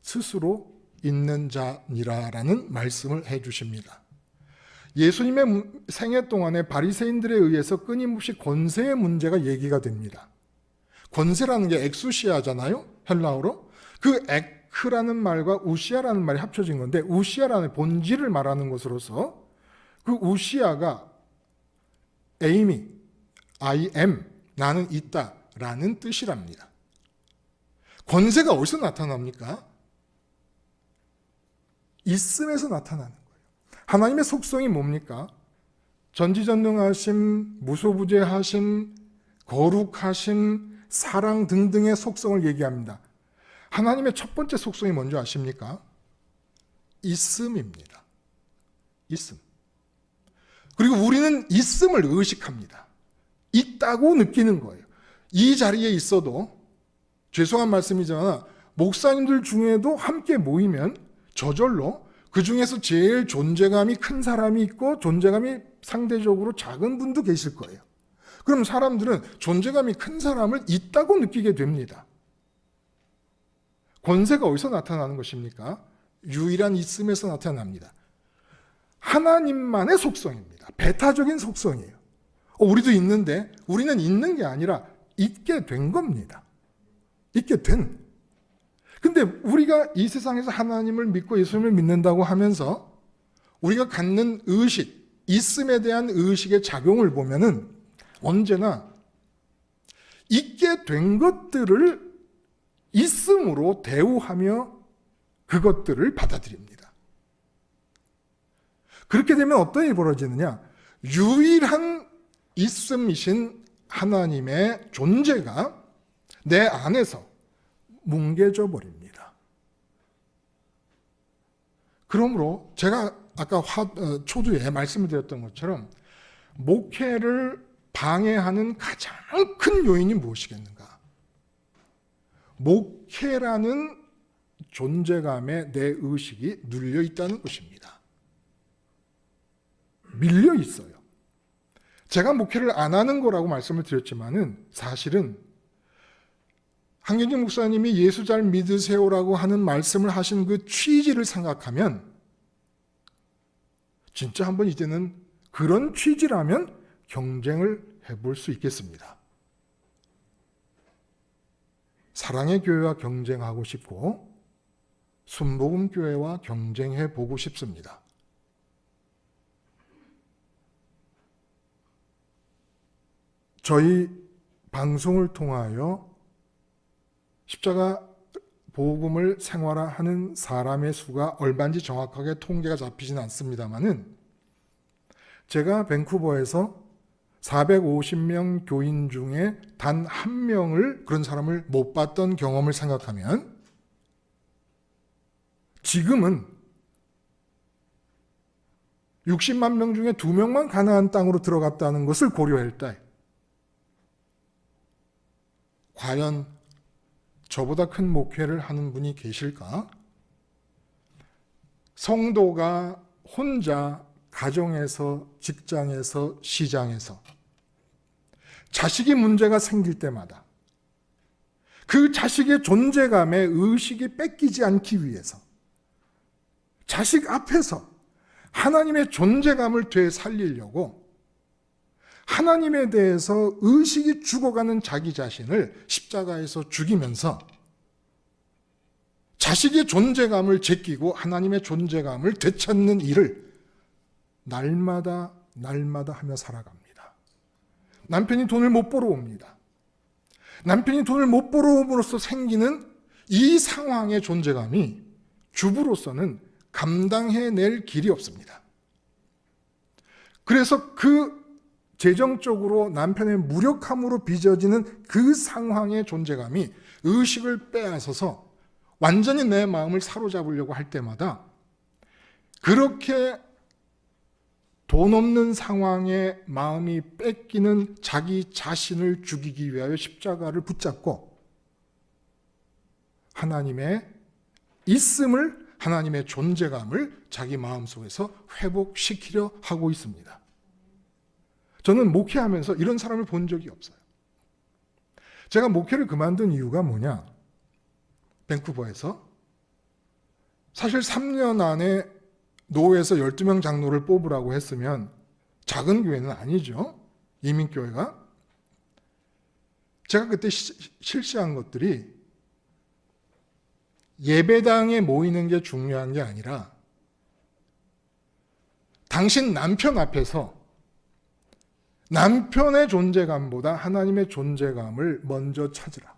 스스로 있는 자니라라는 말씀을 해주십니다. 예수님의 생애 동안에 바리새인들에 의해서 끊임없이 권세의 문제가 얘기가 됩니다. 권세라는 게 엑수시아잖아요, 헬라어로. 그 에크라는 말과 우시아라는 말이 합쳐진 건데 우시아라는 본질을 말하는 것으로서 그 우시아가 에이미, I am, 나는 있다라는 뜻이랍니다. 권세가 어디서 나타납니까? 있음에서 나타나는 거예요. 하나님의 속성이 뭡니까? 전지전능하심, 무소부재하심, 거룩하심, 사랑 등등의 속성을 얘기합니다. 하나님의 첫 번째 속성이 뭔지 아십니까? 있음입니다. 있음. 그리고 우리는 있음을 의식합니다. 있다고 느끼는 거예요. 이 자리에 있어도 죄송한 말씀이지만 목사님들 중에도 함께 모이면 저절로 그 중에서 제일 존재감이 큰 사람이 있고 존재감이 상대적으로 작은 분도 계실 거예요. 그럼 사람들은 존재감이 큰 사람을 있다고 느끼게 됩니다. 권세가 어디서 나타나는 것입니까? 유일한 있음에서 나타납니다. 하나님만의 속성입니다. 배타적인 속성이에요. 우리도 있는데 우리는 있는 게 아니라 있게 된 겁니다. 있게 된. 근데 우리가 이 세상에서 하나님을 믿고 예수님을 믿는다고 하면서 우리가 갖는 의식, 있음에 대한 의식의 작용을 보면은 언제나 있게 된 것들을 있음으로 대우하며 그것들을 받아들입니다. 그렇게 되면 어떤 일이 벌어지느냐? 유일한 있음이신 하나님의 존재가 내 안에서 뭉개져 버립니다. 그러므로 제가 아까 초두에 말씀을 드렸던 것처럼 목회를 방해하는 가장 큰 요인이 무엇이겠는가? 목회라는 존재감에 내 의식이 눌려 있다는 것입니다. 밀려 있어요. 제가 목회를 안 하는 거라고 말씀을 드렸지만은 사실은 한경직 목사님이 예수 잘 믿으세요라고 하는 말씀을 하신 그 취지를 생각하면 진짜 한번 이제는 그런 취지라면 경쟁을 해볼 수 있겠습니다. 사랑의 교회와 경쟁하고 싶고 순복음 교회와 경쟁해 보고 싶습니다. 저희 방송을 통하여 십자가 복음을 생활화하는 사람의 수가 얼마인지 정확하게 통계가 잡히지는 않습니다만은 제가 밴쿠버에서 450명 교인 중에 단 한 명을 그런 사람을 못 봤던 경험을 생각하면 지금은 60만 명 중에 2명만 가나안 땅으로 들어갔다는 것을 고려할 때 과연 저보다 큰 목회를 하는 분이 계실까? 성도가 혼자 가정에서, 직장에서, 시장에서 자식이 문제가 생길 때마다 그 자식의 존재감에 의식이 뺏기지 않기 위해서 자식 앞에서 하나님의 존재감을 되살리려고 하나님에 대해서 의식이 죽어가는 자기 자신을 십자가에서 죽이면서 자식의 존재감을 제끼고 하나님의 존재감을 되찾는 일을 날마다 하며 살아갑니다. 남편이 돈을 못 벌어 옵니다. 남편이 돈을 못 벌어옴으로써 생기는 이 상황의 존재감이 주부로서는 감당해낼 길이 없습니다. 그래서 그 재정적으로 남편의 무력함으로 빚어지는 그 상황의 존재감이 의식을 빼앗아서 완전히 내 마음을 사로잡으려고 할 때마다 그렇게 돈 없는 상황에 마음이 뺏기는 자기 자신을 죽이기 위하여 십자가를 붙잡고 하나님의 있음을, 하나님의 존재감을 자기 마음속에서 회복시키려 하고 있습니다. 저는 목회하면서 이런 사람을 본 적이 없어요. 제가 목회를 그만둔 이유가 뭐냐? 밴쿠버에서 사실 3년 안에 노회에서 12명 장로를 뽑으라고 했으면 작은 교회는 아니죠. 이민교회가. 제가 그때 실시한 것들이 예배당에 모이는 게 중요한 게 아니라 당신 남편 앞에서 남편의 존재감보다 하나님의 존재감을 먼저 찾으라.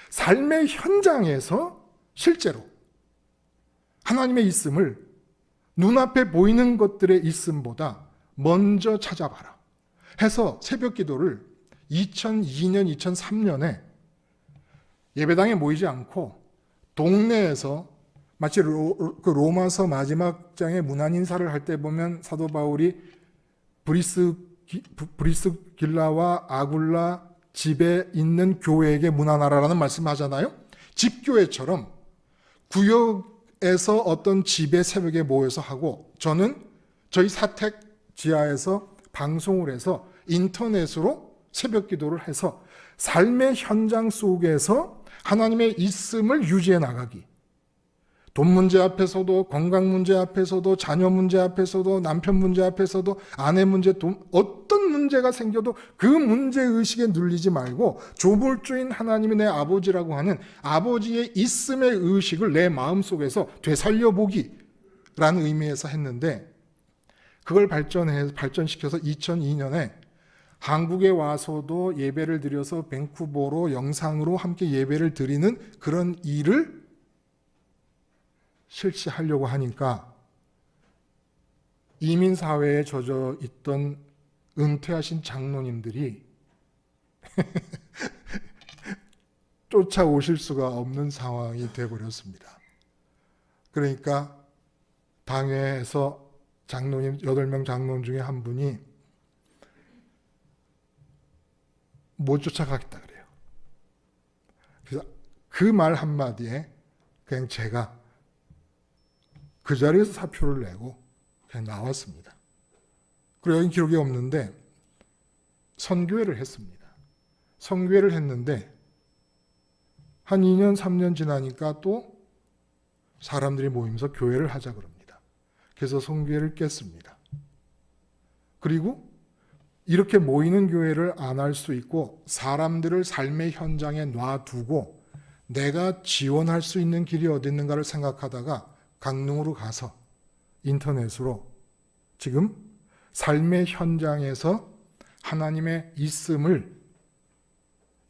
삶의 현장에서 실제로 하나님의 있음을 눈앞에 보이는 것들의 있음보다 먼저 찾아봐라 해서 새벽 기도를 2002년, 2003년에 예배당에 모이지 않고 동네에서 마치 로마서 마지막 장의 문안 인사를 할 때 보면 사도 바울이 브리스길라와 아굴라 집에 있는 교회에게 문안하라라는 말씀하잖아요. 집교회처럼 구역에서 어떤 집에 새벽에 모여서 하고, 저는 저희 사택 지하에서 방송을 해서 인터넷으로 새벽 기도를 해서 삶의 현장 속에서 하나님의 있음을 유지해 나가기. 돈 문제 앞에서도, 건강 문제 앞에서도, 자녀 문제 앞에서도, 남편 문제 앞에서도, 아내 문제, 어떤 문제가 생겨도 그 문제의식에 눌리지 말고 조물주인 하나님이 내 아버지라고 하는 아버지의 있음의 의식을 내 마음속에서 되살려보기라는 의미에서 했는데, 그걸 발전시켜서 2002년에 한국에 와서도 예배를 드려서 밴쿠버로 영상으로 함께 예배를 드리는 그런 일을 실시하려고 하니까 이민사회에 젖어 있던 은퇴하신 장로님들이 쫓아오실 수가 없는 상황이 되어버렸습니다. 그러니까 당회에서 장로님 8명 장로님 중에 한 분이 못 쫓아가겠다 그래요. 그래서 그 말 한마디에 그냥 제가 그 자리에서 사표를 내고 그냥 나왔습니다. 그리고 여기 기록이 없는데 선교회를 했습니다. 선교회를 했는데 한 2년 3년 지나니까 또 사람들이 모이면서 교회를 하자 그럽니다. 그래서 선교회를 깼습니다. 그리고 이렇게 모이는 교회를 안 할 수 있고 사람들을 삶의 현장에 놔두고 내가 지원할 수 있는 길이 어디 있는가를 생각하다가 강릉으로 가서 인터넷으로 지금 삶의 현장에서 하나님의 있음을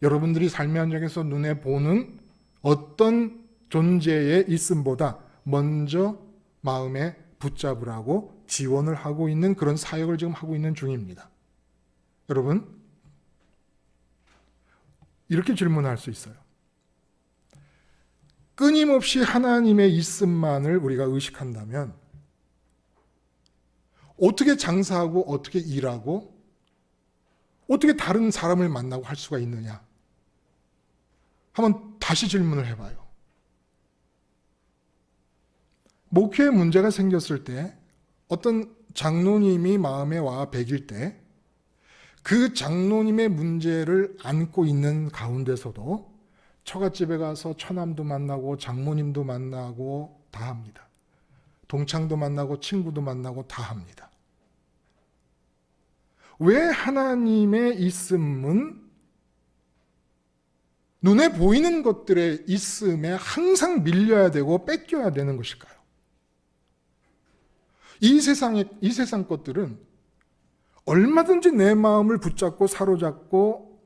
여러분들이 삶의 현장에서 눈에 보는 어떤 존재의 있음보다 먼저 마음에 붙잡으라고 지원을 하고 있는 그런 사역을 지금 하고 있는 중입니다. 여러분, 이렇게 질문할 수 있어요. 끊임없이 하나님의 있음만을 우리가 의식한다면 어떻게 장사하고 어떻게 일하고 어떻게 다른 사람을 만나고 할 수가 있느냐? 한번 다시 질문을 해봐요. 목회에 문제가 생겼을 때 어떤 장로님이 마음에 와 배길 때 그 장로님의 문제를 안고 있는 가운데서도 처갓집에 가서 처남도 만나고 장모님도 만나고 다 합니다. 동창도 만나고 친구도 만나고 다 합니다. 왜 하나님의 있음은 눈에 보이는 것들의 있음에 항상 밀려야 되고 뺏겨야 되는 것일까요? 이 세상 것들은 얼마든지 내 마음을 붙잡고 사로잡고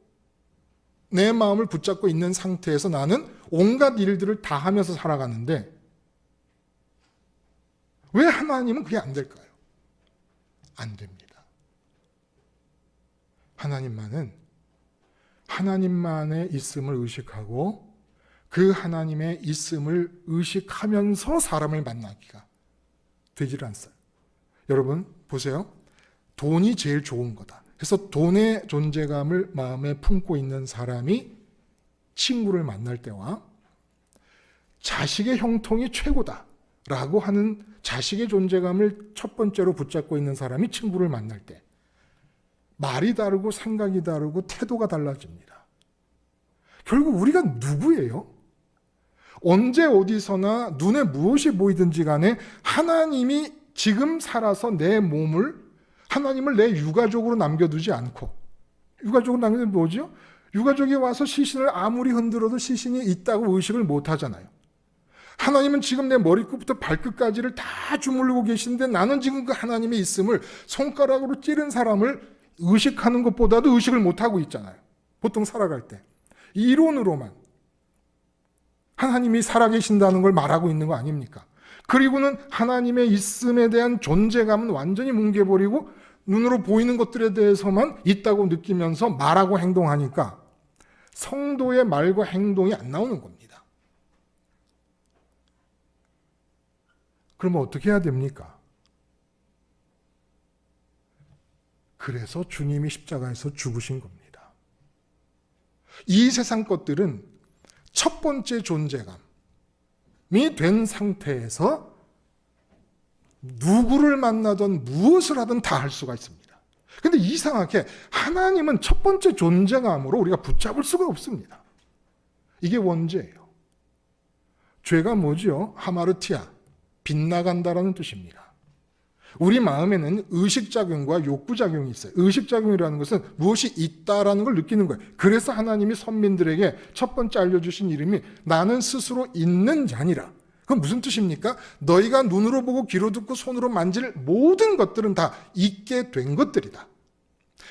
내 마음을 붙잡고 있는 상태에서 나는 온갖 일들을 다 하면서 살아가는데 왜 하나님은 그게 안 될까요? 안 됩니다. 하나님만의 있음을 의식하고 그 하나님의 있음을 의식하면서 사람을 만나기가 되질 않어요. 여러분 보세요. 돈이 제일 좋은 거다. 그래서 돈의 존재감을 마음에 품고 있는 사람이 친구를 만날 때와 자식의 형통이 최고다라고 하는 자식의 존재감을 첫 번째로 붙잡고 있는 사람이 친구를 만날 때 말이 다르고 생각이 다르고 태도가 달라집니다. 결국 우리가 누구예요? 언제 어디서나 눈에 무엇이 보이든지 간에 하나님이 지금 살아서 내 몸을 하나님을 내 유가족으로 남겨두지 않고 유가족으로 남겨두면 뭐죠? 유가족이 와서 시신을 아무리 흔들어도 시신이 있다고 의식을 못 하잖아요. 하나님은 지금 내 머리끝부터 발끝까지를 다 주물르고 계시는데 나는 지금 그 하나님의 있음을 손가락으로 찌른 사람을 의식하는 것보다도 의식을 못하고 있잖아요. 보통 살아갈 때. 이론으로만 하나님이 살아계신다는 걸 말하고 있는 거 아닙니까? 그리고는 하나님의 있음에 대한 존재감은 완전히 뭉개버리고 눈으로 보이는 것들에 대해서만 있다고 느끼면서 말하고 행동하니까 성도의 말과 행동이 안 나오는 겁니다. 그러면 어떻게 해야 됩니까? 그래서 주님이 십자가에서 죽으신 겁니다. 이 세상 것들은 첫 번째 존재감이 된 상태에서 누구를 만나든 무엇을 하든 다 할 수가 있습니다. 근데 이상하게 하나님은 첫 번째 존재감으로 우리가 붙잡을 수가 없습니다. 이게 원죄예요. 죄가 뭐죠? 하마르티아, 빗나간다라는 뜻입니다. 우리 마음에는 의식작용과 욕구작용이 있어요. 의식작용이라는 것은 무엇이 있다라는 걸 느끼는 거예요. 그래서 하나님이 선민들에게 첫 번째 알려주신 이름이 나는 스스로 있는 자니라. 그건 무슨 뜻입니까? 너희가 눈으로 보고 귀로 듣고 손으로 만질 모든 것들은 다 있게 된 것들이다.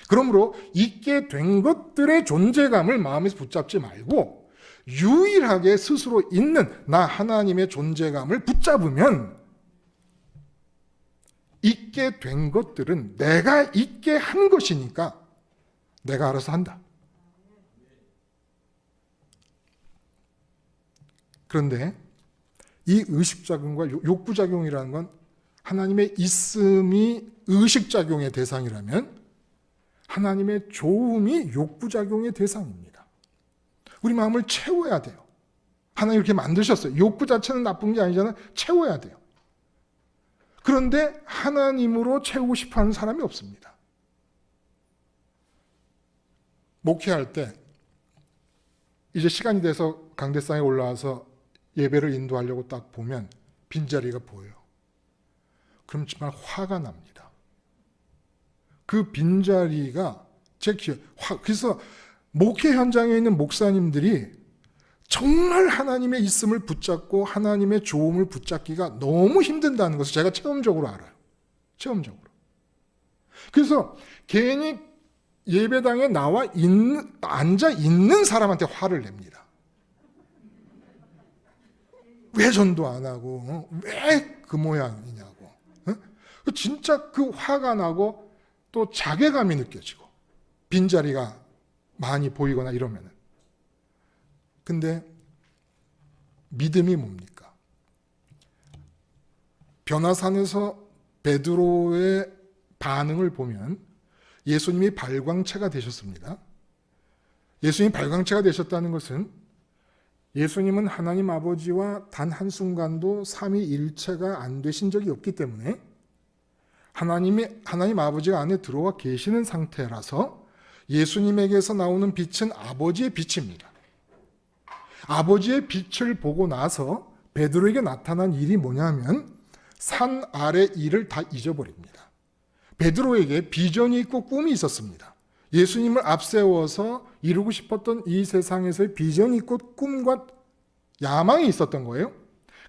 그러므로 있게 된 것들의 존재감을 마음에서 붙잡지 말고 유일하게 스스로 있는 나 하나님의 존재감을 붙잡으면 있게 된 것들은 내가 있게 한 것이니까 내가 알아서 한다. 그런데 이 의식작용과 욕구작용이라는 건 하나님의 있음이 의식작용의 대상이라면 하나님의 좋음이 욕구작용의 대상입니다. 우리 마음을 채워야 돼요. 하나님 이렇게 만드셨어요. 욕구 자체는 나쁜 게 아니잖아요. 채워야 돼요. 그런데 하나님으로 채우고 싶어하는 사람이 없습니다. 목회할 때 이제 시간이 돼서 강대상에 올라와서 예배를 인도하려고 딱 보면 빈자리가 보여요. 그럼 정말 화가 납니다. 그 빈자리가 그래서 목회 현장에 있는 목사님들이 정말 하나님의 있음을 붙잡고 하나님의 좋음을 붙잡기가 너무 힘든다는 것을 제가 체험적으로 알아요. 체험적으로. 그래서 괜히 예배당에 앉아 있는 사람한테 화를 냅니다. 왜 전도 안 하고 왜 그 모양이냐고. 진짜 그 화가 나고 또 자괴감이 느껴지고 빈자리가 많이 보이거나 이러면은. 근데 믿음이 뭡니까? 변화산에서 베드로의 반응을 보면 예수님이 발광체가 되셨습니다. 예수님이 발광체가 되셨다는 것은 예수님은 하나님 아버지와 단 한순간도 삼위일체가 안 되신 적이 없기 때문에 하나님 아버지가 안에 들어와 계시는 상태라서 예수님에게서 나오는 빛은 아버지의 빛입니다. 아버지의 빛을 보고 나서 베드로에게 나타난 일이 뭐냐면 산 아래 일을 다 잊어버립니다. 베드로에게 비전이 있고 꿈이 있었습니다. 예수님을 앞세워서 이루고 싶었던 이 세상에서의 비전이 있고 꿈과 야망이 있었던 거예요.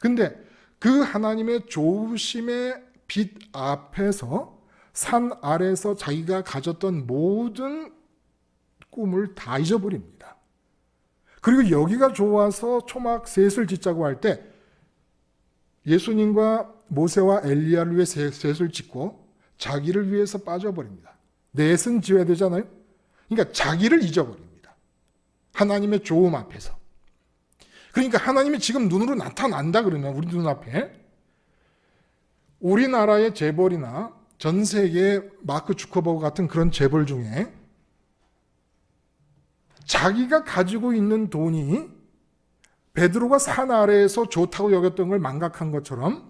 근데 그 하나님의 좋으심의 빛 앞에서 산 아래에서 자기가 가졌던 모든 꿈을 다 잊어버립니다. 그리고 여기가 좋아서 초막 셋을 짓자고 할 때 예수님과 모세와 엘리야를 위해 셋을 짓고 자기를 위해서 빠져버립니다. 넷은 지어야 되잖아요. 그러니까 자기를 잊어버립니다. 하나님의 조음 앞에서. 그러니까 하나님이 지금 눈으로 나타난다 그러면 우리 눈앞에 우리나라의 재벌이나 전 세계 마크 주커버그 같은 그런 재벌 중에 자기가 가지고 있는 돈이 베드로가 산 아래에서 좋다고 여겼던 걸 망각한 것처럼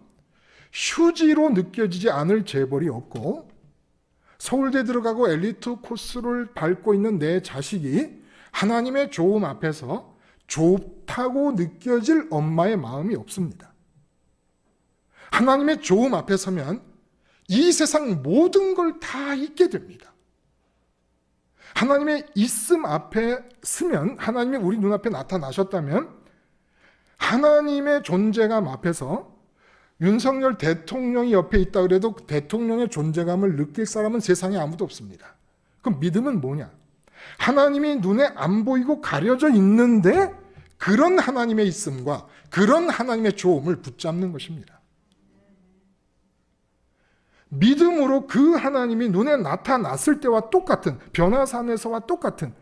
휴지로 느껴지지 않을 재벌이 없고, 서울대 들어가고 엘리트 코스를 밟고 있는 내 자식이 하나님의 조음 앞에서 좋다고 느껴질 엄마의 마음이 없습니다. 하나님의 조음 앞에 서면 이 세상 모든 걸 다 잊게 됩니다. 하나님의 있음 앞에 서면, 하나님이 우리 눈앞에 나타나셨다면 하나님의 존재감 앞에서 윤석열 대통령이 옆에 있다 그래도 대통령의 존재감을 느낄 사람은 세상에 아무도 없습니다. 그럼 믿음은 뭐냐? 하나님이 눈에 안 보이고 가려져 있는데 그런 하나님의 있음과 그런 하나님의 조음을 붙잡는 것입니다. 믿음으로 그 하나님이 눈에 나타났을 때와 똑같은, 변화산에서와 똑같은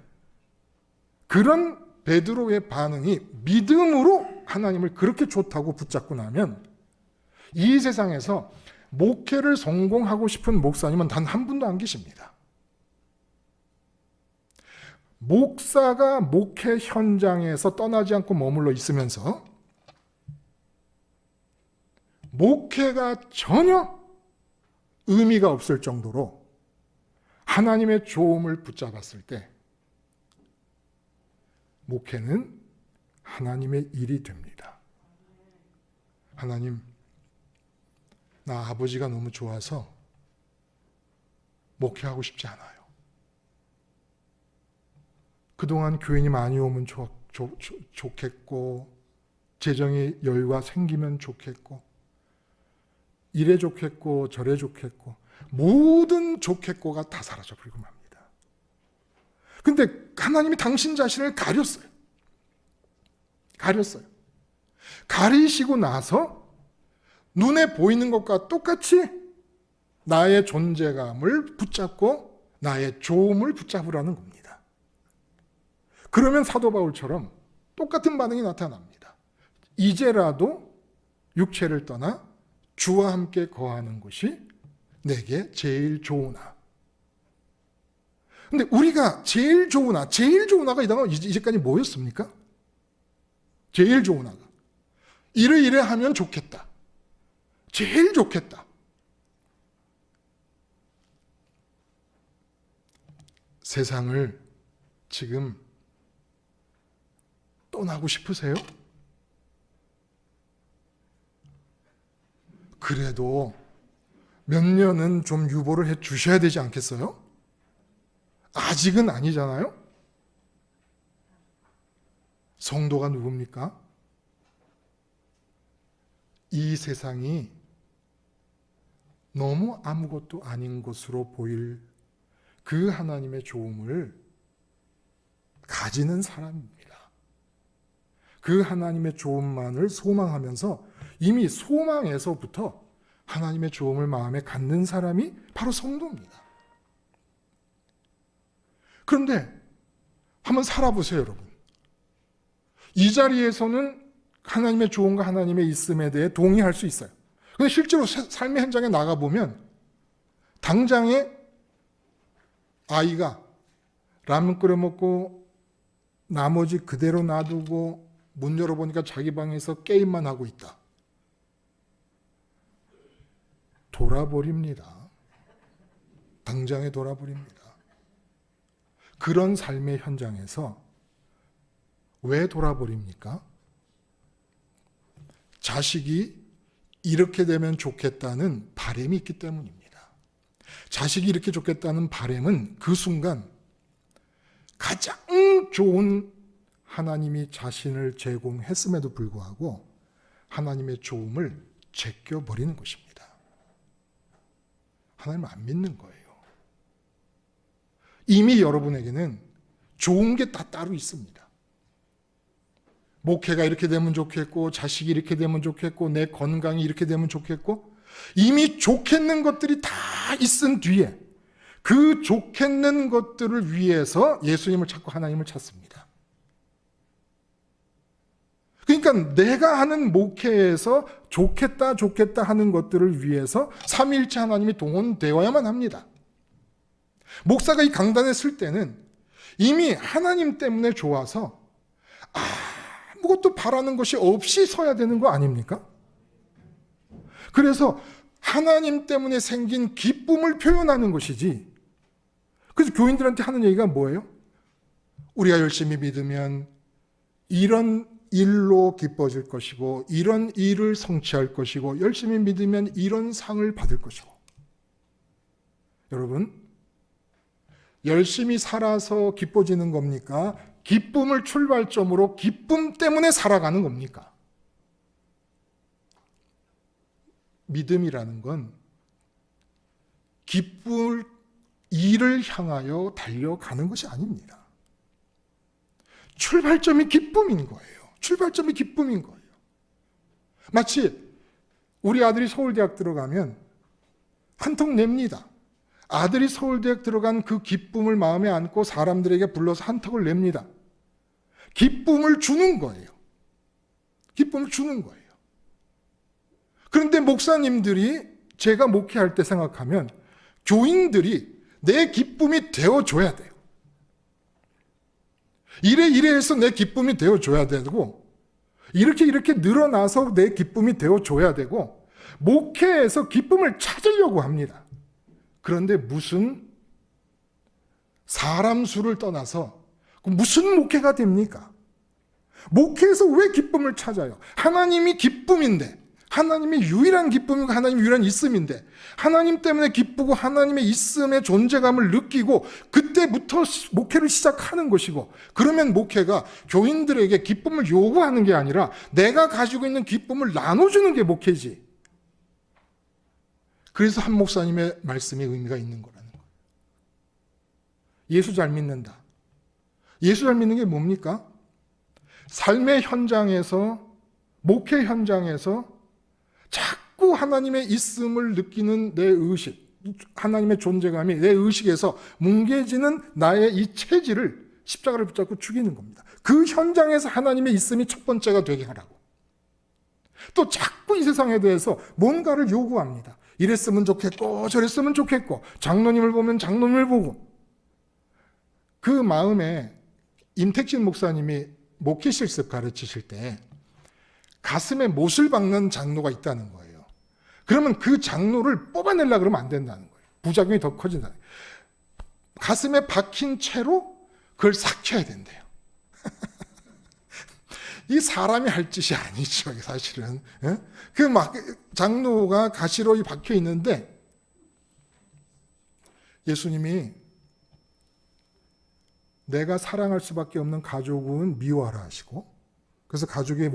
그런 베드로의 반응이, 믿음으로 하나님을 그렇게 좋다고 붙잡고 나면 이 세상에서 목회를 성공하고 싶은 목사님은 단 한 분도 안 계십니다. 목사가 목회 현장에서 떠나지 않고 머물러 있으면서 목회가 전혀 의미가 없을 정도로 하나님의 조음을 붙잡았을 때 목회는 하나님의 일이 됩니다. 하나님, 나 아버지가 너무 좋아서 목회하고 싶지 않아요. 그동안 교인이 많이 오면 좋겠고, 재정의 여유가 생기면 좋겠고, 이래 좋겠고 저래 좋겠고, 모든 좋겠고가 다 사라져버리고 맙니다. 근데 하나님이 당신 자신을 가렸어요. 가리시고 나서 눈에 보이는 것과 똑같이 나의 존재감을 붙잡고 나의 조음을 붙잡으라는 겁니다. 그러면 사도 바울처럼 똑같은 반응이 나타납니다. 이제라도 육체를 떠나 주와 함께 거하는 것이 내게 제일 좋으나. 근데 우리가 제일 좋으나가 이제까지 뭐였습니까? 제일 좋으나가 이래 하면 좋겠다. 제일 좋겠다. 세상을 지금 떠나고 싶으세요? 그래도 몇 년은 좀 유보를 해 주셔야 되지 않겠어요? 아직은 아니잖아요? 성도가 누굽니까? 이 세상이 너무 아무것도 아닌 것으로 보일 그 하나님의 조음을 가지는 사람입니다. 그 하나님의 조음만을 소망하면서 이미 소망에서부터 하나님의 조음을 마음에 갖는 사람이 바로 성도입니다. 그런데 한번 살아보세요, 여러분. 이 자리에서는 하나님의 조음과 하나님의 있음에 대해 동의할 수 있어요. 근데 실제로 삶의 현장에 나가보면 당장에 아이가 라면 끓여 먹고 나머지 그대로 놔두고 문 열어보니까 자기 방에서 게임만 하고 있다. 돌아버립니다. 당장에 돌아버립니다. 그런 삶의 현장에서 왜 돌아버립니까? 자식이 이렇게 되면 좋겠다는 바람이 있기 때문입니다. 자식이 이렇게 좋겠다는 바람은 그 순간 가장 좋은 하나님이 자신을 제공했음에도 불구하고 하나님의 조음을 제껴버리는 것입니다. 하나님을 안 믿는 거예요. 이미 여러분에게는 좋은 게 다 따로 있습니다. 목회가 이렇게 되면 좋겠고, 자식이 이렇게 되면 좋겠고, 내 건강이 이렇게 되면 좋겠고, 이미 좋겠는 것들이 다 있은 뒤에 그 좋겠는 것들을 위해서 예수님을 찾고 하나님을 찾습니다. 그러니까 내가 하는 목회에서 좋겠다 하는 것들을 위해서 삼위일체 하나님이 동원되어야만 합니다. 목사가 이 강단에 설 때는 이미 하나님 때문에 좋아서 아무것도 바라는 것이 없이 서야 되는 거 아닙니까? 그래서 하나님 때문에 생긴 기쁨을 표현하는 것이지. 그래서 교인들한테 하는 얘기가 뭐예요? 우리가 열심히 믿으면 이런 일로 기뻐질 것이고, 이런 일을 성취할 것이고, 열심히 믿으면 이런 상을 받을 것이고. 여러분, 열심히 살아서 기뻐지는 겁니까? 기쁨을 출발점으로 기쁨 때문에 살아가는 겁니까? 믿음이라는 건 기쁠 일을 향하여 달려가는 것이 아닙니다. 출발점이 기쁨인 거예요. 출발점이 기쁨인 거예요. 마치 우리 아들이 서울대학 들어가면 한턱 냅니다. 아들이 서울대학 들어간 그 기쁨을 마음에 안고 사람들에게 불러서 한턱을 냅니다. 기쁨을 주는 거예요. 기쁨을 주는 거예요. 그런데 목사님들이 제가 목회할 때 생각하면 교인들이 내 기쁨이 되어줘야 돼요. 이래 해서 내 기쁨이 되어줘야 되고, 이렇게 늘어나서 내 기쁨이 되어줘야 되고, 목회에서 기쁨을 찾으려고 합니다. 그런데 무슨 사람 수를 떠나서 무슨 목회가 됩니까? 목회에서 왜 기쁨을 찾아요? 하나님이 기쁨인데, 하나님이 유일한 기쁨이고 하나님이 유일한 있음인데, 하나님 때문에 기쁘고 하나님의 있음의 존재감을 느끼고 그때부터 목회를 시작하는 것이고, 그러면 목회가 교인들에게 기쁨을 요구하는 게 아니라 내가 가지고 있는 기쁨을 나눠주는 게 목회지. 그래서 한 목사님의 말씀에 의미가 있는 거라는 거예요. 예수 잘 믿는다. 예수 잘 믿는 게 뭡니까? 삶의 현장에서, 목회 현장에서 자꾸 하나님의 있음을 느끼는 내 의식, 하나님의 존재감이 내 의식에서 뭉개지는 나의 이 체질을 십자가를 붙잡고 죽이는 겁니다. 그 현장에서 하나님의 있음이 첫 번째가 되게 하라고. 또 자꾸 이 세상에 대해서 뭔가를 요구합니다. 이랬으면 좋겠고 저랬으면 좋겠고, 장로님을 보면 장로님을 보고. 그 마음에 임택진 목사님이 목회 실습 가르치실 때 가슴에 못을 박는 장로가 있다는 거예요. 그러면 그 장로를 뽑아내려고 그러면 안 된다는 거예요. 부작용이 더 커진다. 가슴에 박힌 채로 그걸 삭혀야 된대요. 이 사람이 할 짓이 아니죠, 사실은. 그 장로가 가시로 박혀 있는데 예수님이 내가 사랑할 수밖에 없는 가족은 미워하라 하시고, 그래서 가족의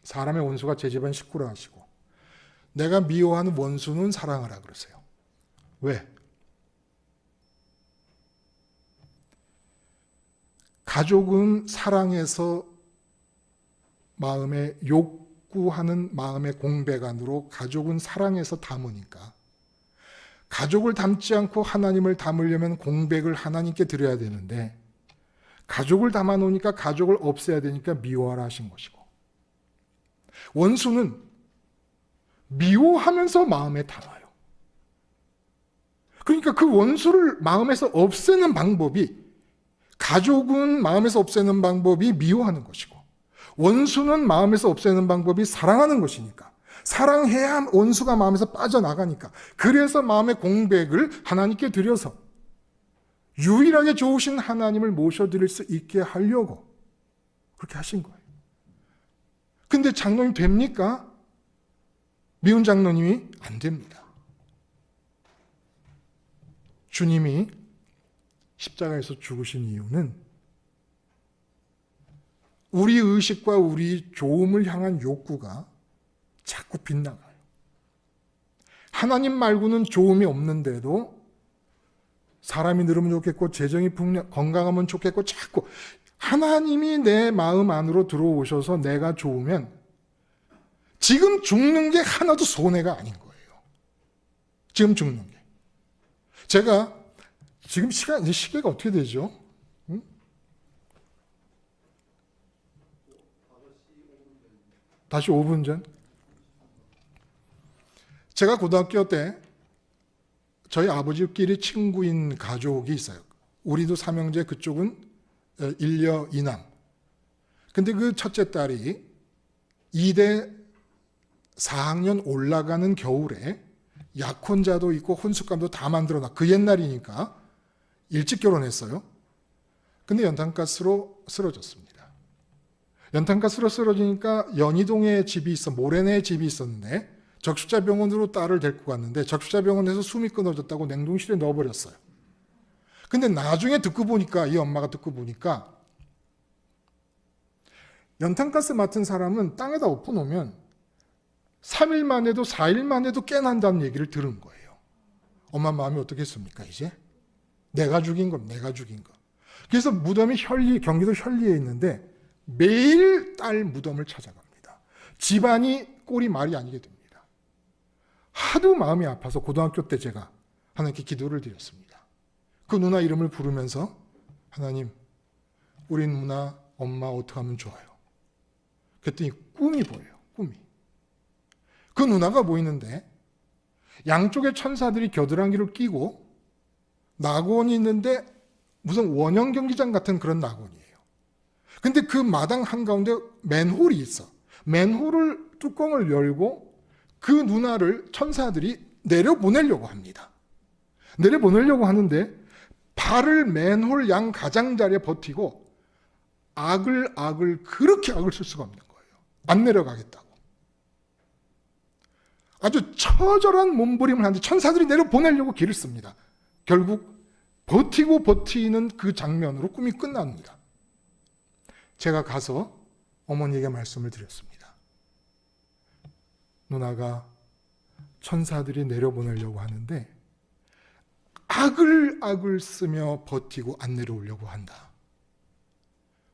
사람의 원수가 제 집안 식구라 하시고, 내가 미워하는 원수는 사랑하라 그러세요. 왜? 가족은 사랑해서 마음에 욕구하는 마음의 공백 안으로 가족은 사랑해서 담으니까, 가족을 담지 않고 하나님을 담으려면 공백을 하나님께 드려야 되는데, 가족을 담아 놓으니까 가족을 없애야 되니까 미워하라 하신 것이고, 원수는 미워하면서 마음에 담아요. 그러니까 그 원수를 마음에서 없애는 방법이, 가족은 마음에서 없애는 방법이 미워하는 것이고, 원수는 마음에서 없애는 방법이 사랑하는 것이니까, 사랑해야 원수가 마음에서 빠져나가니까, 그래서 마음의 공백을 하나님께 드려서 유일하게 좋으신 하나님을 모셔드릴 수 있게 하려고 그렇게 하신 거예요. 근데 장로님 됩니까? 미운 장로님이 안 됩니다. 주님이 십자가에서 죽으신 이유는 우리 의식과 우리 좋음을 향한 욕구가 자꾸 빗나가요. 하나님 말고는 좋음이 없는데도 사람이 늘으면 좋겠고, 재정이 건강하면 좋겠고, 자꾸 하나님이 내 마음 안으로 들어오셔서 내가 좋으면 지금 죽는 게 하나도 손해가 아닌 거예요. 지금 죽는 게. 제가 지금 시계가 어떻게 되죠? 응? 다시 5분 전. 제가 고등학교 때 저희 아버지끼리 친구인 가족이 있어요. 우리도 삼형제, 그쪽은 일녀 이남. 근데 그 첫째 딸이 2대 4학년 올라가는 겨울에 약혼자도 있고 혼숙감도 다 만들어놔. 그 옛날이니까 일찍 결혼했어요. 근데 연탄가스로 쓰러졌습니다. 연탄가스로 쓰러지니까 연희동에 집이 있어, 모래내에 집이 있었는데 적십자병원으로 딸을 데리고 갔는데 적십자병원에서 숨이 끊어졌다고 냉동실에 넣어버렸어요. 근데 나중에 듣고 보니까, 이 엄마가 듣고 보니까 연탄가스 맡은 사람은 땅에다 엎어놓으면 3일 만에도 4일 만에도 깨난다는 얘기를 들은 거예요. 엄마 마음이 어떻겠습니까 이제? 내가 죽인 건 내가 죽인 거. 그래서 무덤이 경기도 현리에 있는데 매일 딸 무덤을 찾아갑니다. 집안이 꼴이 말이 아니게 됩니다. 하도 마음이 아파서 고등학교 때 제가 하나님께 기도를 드렸습니다. 그 누나 이름을 부르면서 하나님, 우리 누나 엄마 어떻게 하면 좋아요? 그랬더니 꿈이 보여요. 꿈이. 그 누나가 보이는데 양쪽에 천사들이 겨드랑이를 끼고 낙원이 있는데 무슨 원형 경기장 같은 그런 낙원이에요. 근데 그 마당 한가운데 맨홀이 있어. 맨홀을 뚜껑을 열고 그 누나를 천사들이 내려보내려고 합니다. 내려보내려고 하는데 발을 맨홀 양 가장자리에 버티고 그렇게 악을 쓸 수가 없는 거예요. 안 내려가겠다고. 아주 처절한 몸부림을 하는데 천사들이 내려보내려고 길을 씁니다. 결국 버티는 그 장면으로 꿈이 끝납니다. 제가 가서 어머니에게 말씀을 드렸습니다. 누나가 천사들이 내려보내려고 하는데 악을 쓰며 버티고 안 내려오려고 한다.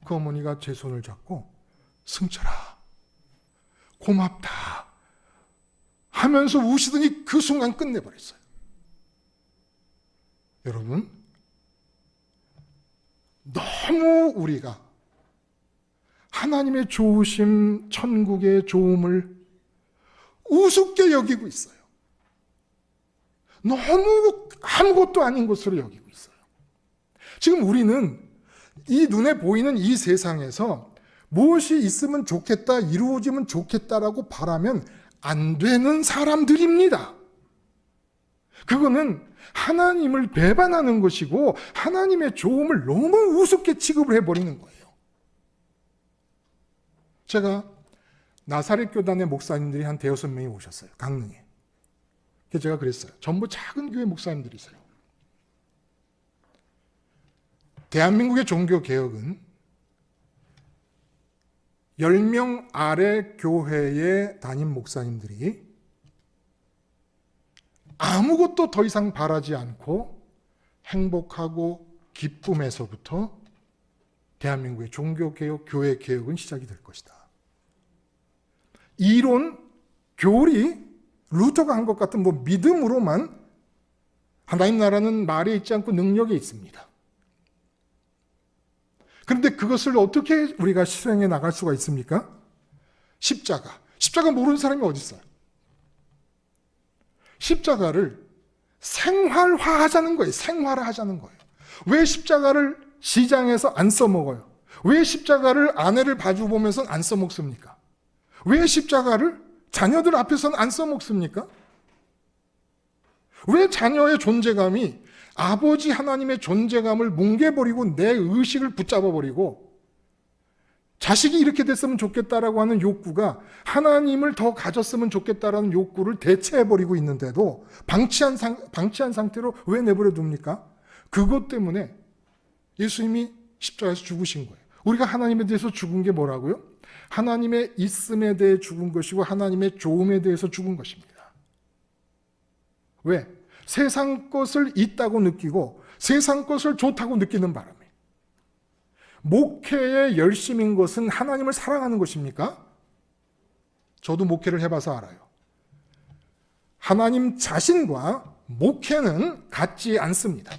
그 어머니가 제 손을 잡고 승철아 고맙다 하면서 우시더니 그 순간 끝내버렸어요. 여러분, 너무 우리가 하나님의 좋으심, 천국의 좋음을 우습게 여기고 있어요. 너무 아무것도 아닌 것으로 여기고 있어요. 지금 우리는 이 눈에 보이는 이 세상에서 무엇이 있으면 좋겠다, 이루어지면 좋겠다라고 바라면 안 되는 사람들입니다. 그거는 하나님을 배반하는 것이고 하나님의 좋음을 너무 우습게 취급을 해버리는 거예요. 제가 나사렛 교단의 목사님들이 한 5-6명이 오셨어요. 강릉에. 그래서 제가 그랬어요. 전부 작은 교회 목사님들이세요. 대한민국의 종교개혁은 10명 아래 교회에 담임 목사님들이 아무것도 더 이상 바라지 않고 행복하고 기쁨에서부터 대한민국의 종교개혁, 교회개혁은 시작이 될 것이다. 이론, 교리, 루터가 한 것 같은 믿음으로만 하나님 나라는 말에 있지 않고 능력에 있습니다. 그런데 그것을 어떻게 우리가 실행해 나갈 수가 있습니까? 십자가 모르는 사람이 어디 있어요? 십자가를 생활화하자는 거예요. 생활화하자는 거예요. 왜 십자가를 시장에서 안 써먹어요? 왜 십자가를 아내를 봐주 보면서 안 써먹습니까? 왜 십자가를 자녀들 앞에서는 안 써먹습니까? 왜 자녀의 존재감이 아버지 하나님의 존재감을 뭉개버리고 내 의식을 붙잡아버리고 자식이 이렇게 됐으면 좋겠다라고 하는 욕구가 하나님을 더 가졌으면 좋겠다라는 욕구를 대체해버리고 있는데도 방치한 상태로 왜 내버려 둡니까? 그것 때문에 예수님이 십자가에서 죽으신 거예요. 우리가 하나님에 대해서 죽은 게 뭐라고요? 하나님의 있음에 대해 죽은 것이고 하나님의 좋음에 대해서 죽은 것입니다. 왜? 세상 것을 있다고 느끼고 세상 것을 좋다고 느끼는 바람에 목회의 열심인 것은 하나님을 사랑하는 것입니까? 저도 목회를 해봐서 알아요. 하나님 자신과 목회는 같지 않습니다.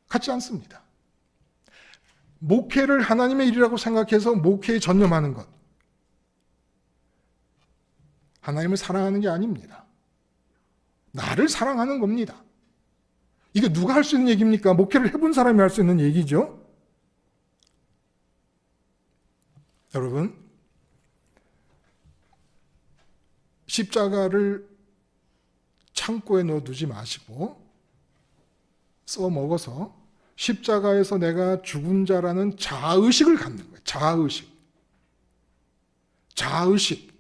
같지 않습니다. 목회를 하나님의 일이라고 생각해서 목회에 전념하는 것, 하나님을 사랑하는 게 아닙니다. 나를 사랑하는 겁니다. 이게 누가 할 수 있는 얘기입니까? 목회를 해본 사람이 할 수 있는 얘기죠. 여러분, 십자가를 창고에 넣어두지 마시고 써먹어서 십자가에서 내가 죽은 자라는 자의식을 갖는 거예요. 자의식.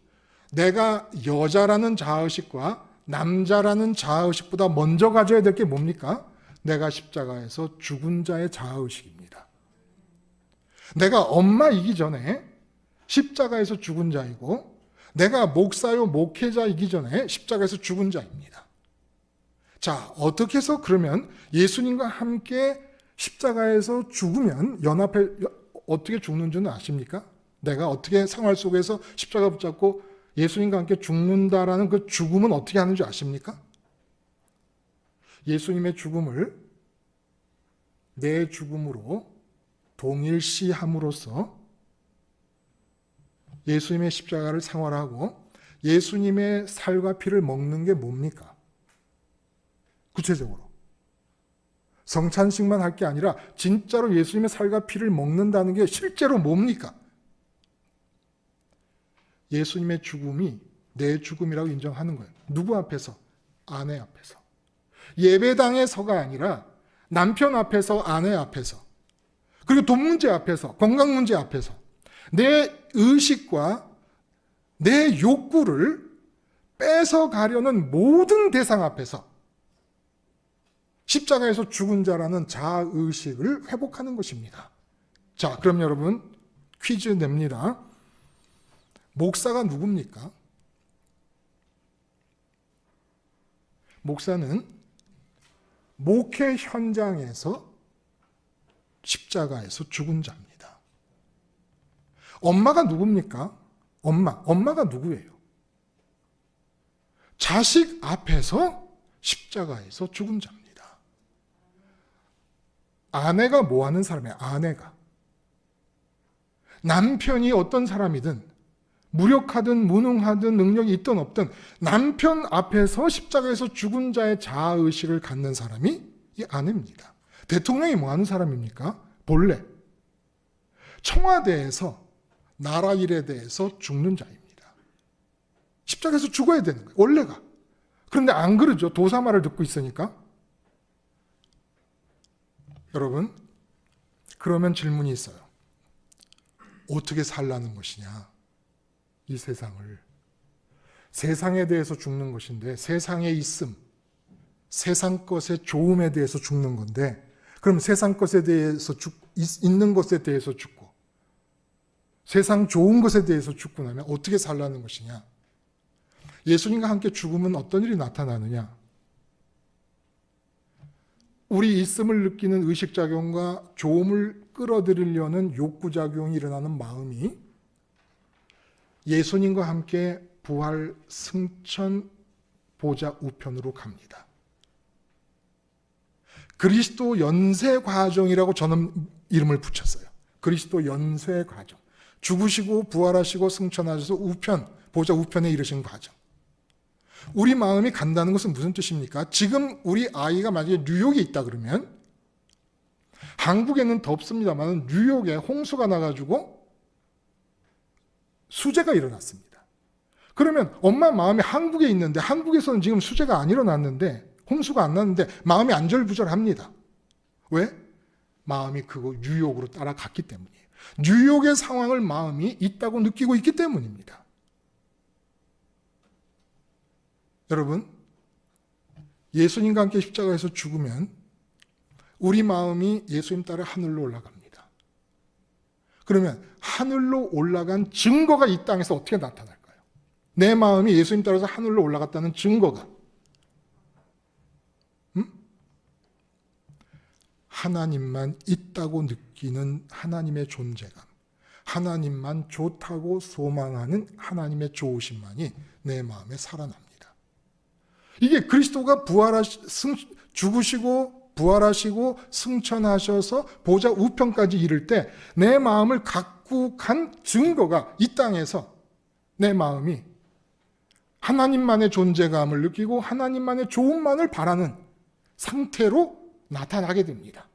내가 여자라는 자의식과 남자라는 자의식보다 먼저 가져야 될 게 뭡니까? 내가 십자가에서 죽은 자의 자의식입니다. 내가 엄마이기 전에 십자가에서 죽은 자이고, 내가 목사요 목회자이기 전에 십자가에서 죽은 자입니다. 자, 어떻게 해서 그러면 예수님과 함께 십자가에서 죽으면 어떻게 죽는 줄은 아십니까? 내가 어떻게 생활 속에서 십자가 붙잡고 예수님과 함께 죽는다라는 그 죽음은 어떻게 하는 줄 아십니까? 예수님의 죽음을 내 죽음으로 동일시함으로써 예수님의 십자가를 생활하고 예수님의 살과 피를 먹는 게 뭡니까? 구체적으로 성찬식만 할 게 아니라 진짜로 예수님의 살과 피를 먹는다는 게 실제로 뭡니까? 예수님의 죽음이 내 죽음이라고 인정하는 거예요. 누구 앞에서? 아내 앞에서. 예배당에서가 아니라 남편 앞에서, 아내 앞에서, 그리고 돈 문제 앞에서, 건강 문제 앞에서, 내 의식과 내 욕구를 뺏어가려는 모든 대상 앞에서 십자가에서 죽은 자라는 자의식을 회복하는 것입니다. 자, 그럼 여러분 퀴즈 냅니다. 목사가 누굽니까? 목사는 목회 현장에서 십자가에서 죽은 자입니다. 엄마가 누굽니까? 엄마가 누구예요? 자식 앞에서 십자가에서 죽은 자입니다. 아내가 뭐 하는 사람이에요? 아내가. 남편이 어떤 사람이든 무력하든 무능하든 능력이 있든 없든 남편 앞에서 십자가에서 죽은 자의 자아의식을 갖는 사람이 이 아내입니다. 대통령이 뭐 하는 사람입니까? 본래 청와대에서 나라 일에 대해서 죽는 자입니다. 십자가에서 죽어야 되는 거예요. 원래가. 그런데 안 그러죠. 도사말을 듣고 있으니까. 여러분, 그러면 질문이 있어요. 어떻게 살라는 것이냐? 이 세상을. 세상에 대해서 죽는 것인데, 세상에 있음, 세상 것의 좋음에 대해서 죽는 건데, 그럼 세상 것에 대해서 있는 것에 대해서 죽고 세상 좋은 것에 대해서 죽고 나면 어떻게 살라는 것이냐? 예수님과 함께 죽으면 어떤 일이 나타나느냐? 우리 있음을 느끼는 의식작용과 좋음을 끌어들이려는 욕구작용이 일어나는 마음이 예수님과 함께 부활 승천 보좌 우편으로 갑니다. 그리스도 연쇄 과정이라고 저는 이름을 붙였어요. 그리스도 연쇄 과정. 죽으시고 부활하시고 승천하셔서 우편, 보좌 우편에 이르신 과정. 우리 마음이 간다는 것은 무슨 뜻입니까? 지금 우리 아이가 만약에 뉴욕에 있다 그러면, 한국에는 덥습니다만 뉴욕에 홍수가 나가지고 수재가 일어났습니다. 그러면 엄마 마음이 한국에 있는데, 한국에서는 지금 수재가 안 일어났는데, 홍수가 안 났는데 마음이 안절부절합니다. 왜? 마음이 그거 뉴욕으로 따라갔기 때문이에요. 뉴욕의 상황을 마음이 있다고 느끼고 있기 때문입니다. 여러분, 예수님과 함께 십자가에서 죽으면 우리 마음이 예수님 따라 하늘로 올라갑니다. 그러면 하늘로 올라간 증거가 이 땅에서 어떻게 나타날까요? 내 마음이 예수님 따라서 하늘로 올라갔다는 증거가 하나님만 있다고 느끼는 하나님의 존재감, 하나님만 좋다고 소망하는 하나님의 좋으심만이 내 마음에 살아납니다. 이게 그리스도가 죽으시고 부활하시고 승천하셔서 보좌 우편까지 이를 때 내 마음을 갖고 간 증거가 이 땅에서 내 마음이 하나님만의 존재감을 느끼고 하나님만의 좋음만을 바라는 상태로 나타나게 됩니다.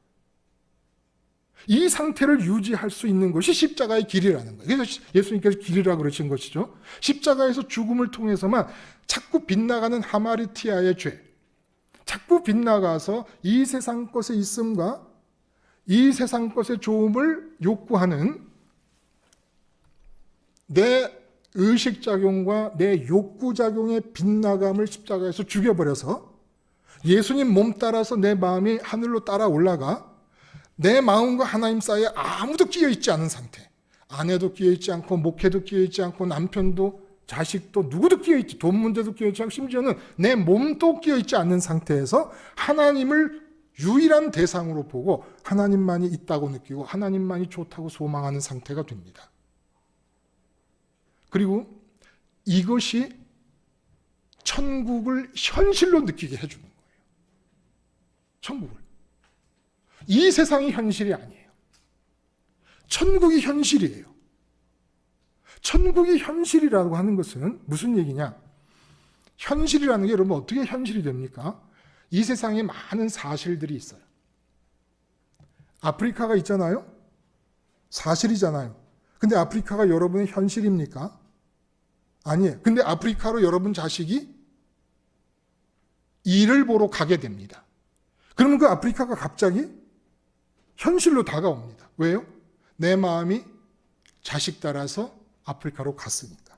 이 상태를 유지할 수 있는 것이 십자가의 길이라는 거예요. 그래서 예수님께서 길이라고 그러신 것이죠. 십자가에서 죽음을 통해서만 자꾸 빗나가는 하마르티아의 죄, 자꾸 빗나가서 이 세상 것의 있음과 이 세상 것의 좋음을 욕구하는 내 의식작용과 내 욕구작용의 빗나감을 십자가에서 죽여버려서 예수님 몸 따라서 내 마음이 하늘로 따라 올라가 내 마음과 하나님 사이에 아무도 끼어있지 않은 상태, 아내도 끼어있지 않고 목회도 끼어있지 않고 남편도 자식도 누구도 끼어있지, 돈 문제도 끼어있지 않고 심지어는 내 몸도 끼어있지 않는 상태에서 하나님을 유일한 대상으로 보고 하나님만이 있다고 느끼고 하나님만이 좋다고 소망하는 상태가 됩니다. 그리고 이것이 천국을 현실로 느끼게 해주는 거예요. 천국을. 이 세상이 현실이 아니에요. 천국이 현실이에요. 천국이 현실이라고 하는 것은 무슨 얘기냐? 현실이라는 게 여러분 어떻게 현실이 됩니까? 이 세상에 많은 사실들이 있어요. 아프리카가 있잖아요. 사실이잖아요. 근데 아프리카가 여러분의 현실입니까? 아니에요. 근데 아프리카로 여러분 자식이 일을 보러 가게 됩니다. 그러면 그 아프리카가 갑자기 현실로 다가옵니다. 왜요? 내 마음이 자식 따라서 아프리카로 갔으니까.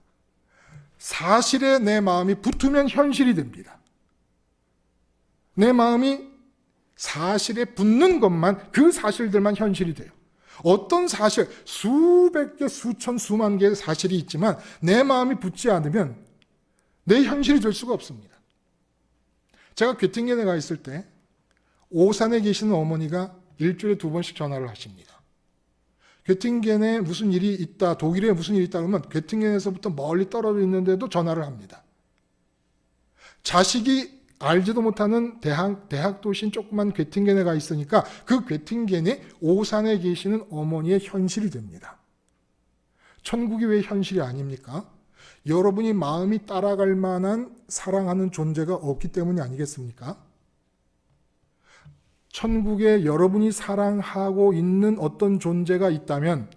사실에 내 마음이 붙으면 현실이 됩니다. 내 마음이 사실에 붙는 것만, 그 사실들만 현실이 돼요. 어떤 사실, 수백 개, 수천, 수만 개의 사실이 있지만 내 마음이 붙지 않으면 내 현실이 될 수가 없습니다. 제가 괴팅겐에 가 있을 때 오산에 계시는 어머니가 일주일에 2번씩 전화를 하십니다. 괴팅겐에 무슨 일이 있다, 독일에 무슨 일이 있다 그러면 괴팅겐에서부터 멀리 떨어져 있는데도 전화를 합니다. 자식이 알지도 못하는 대학 도시인 조그만 괴팅겐에 가 있으니까 그 괴팅겐이 오산에 계시는 어머니의 현실이 됩니다. 천국이 왜 현실이 아닙니까? 여러분이 마음이 따라갈 만한 사랑하는 존재가 없기 때문이 아니겠습니까? 천국에 여러분이 사랑하고 있는 어떤 존재가 있다면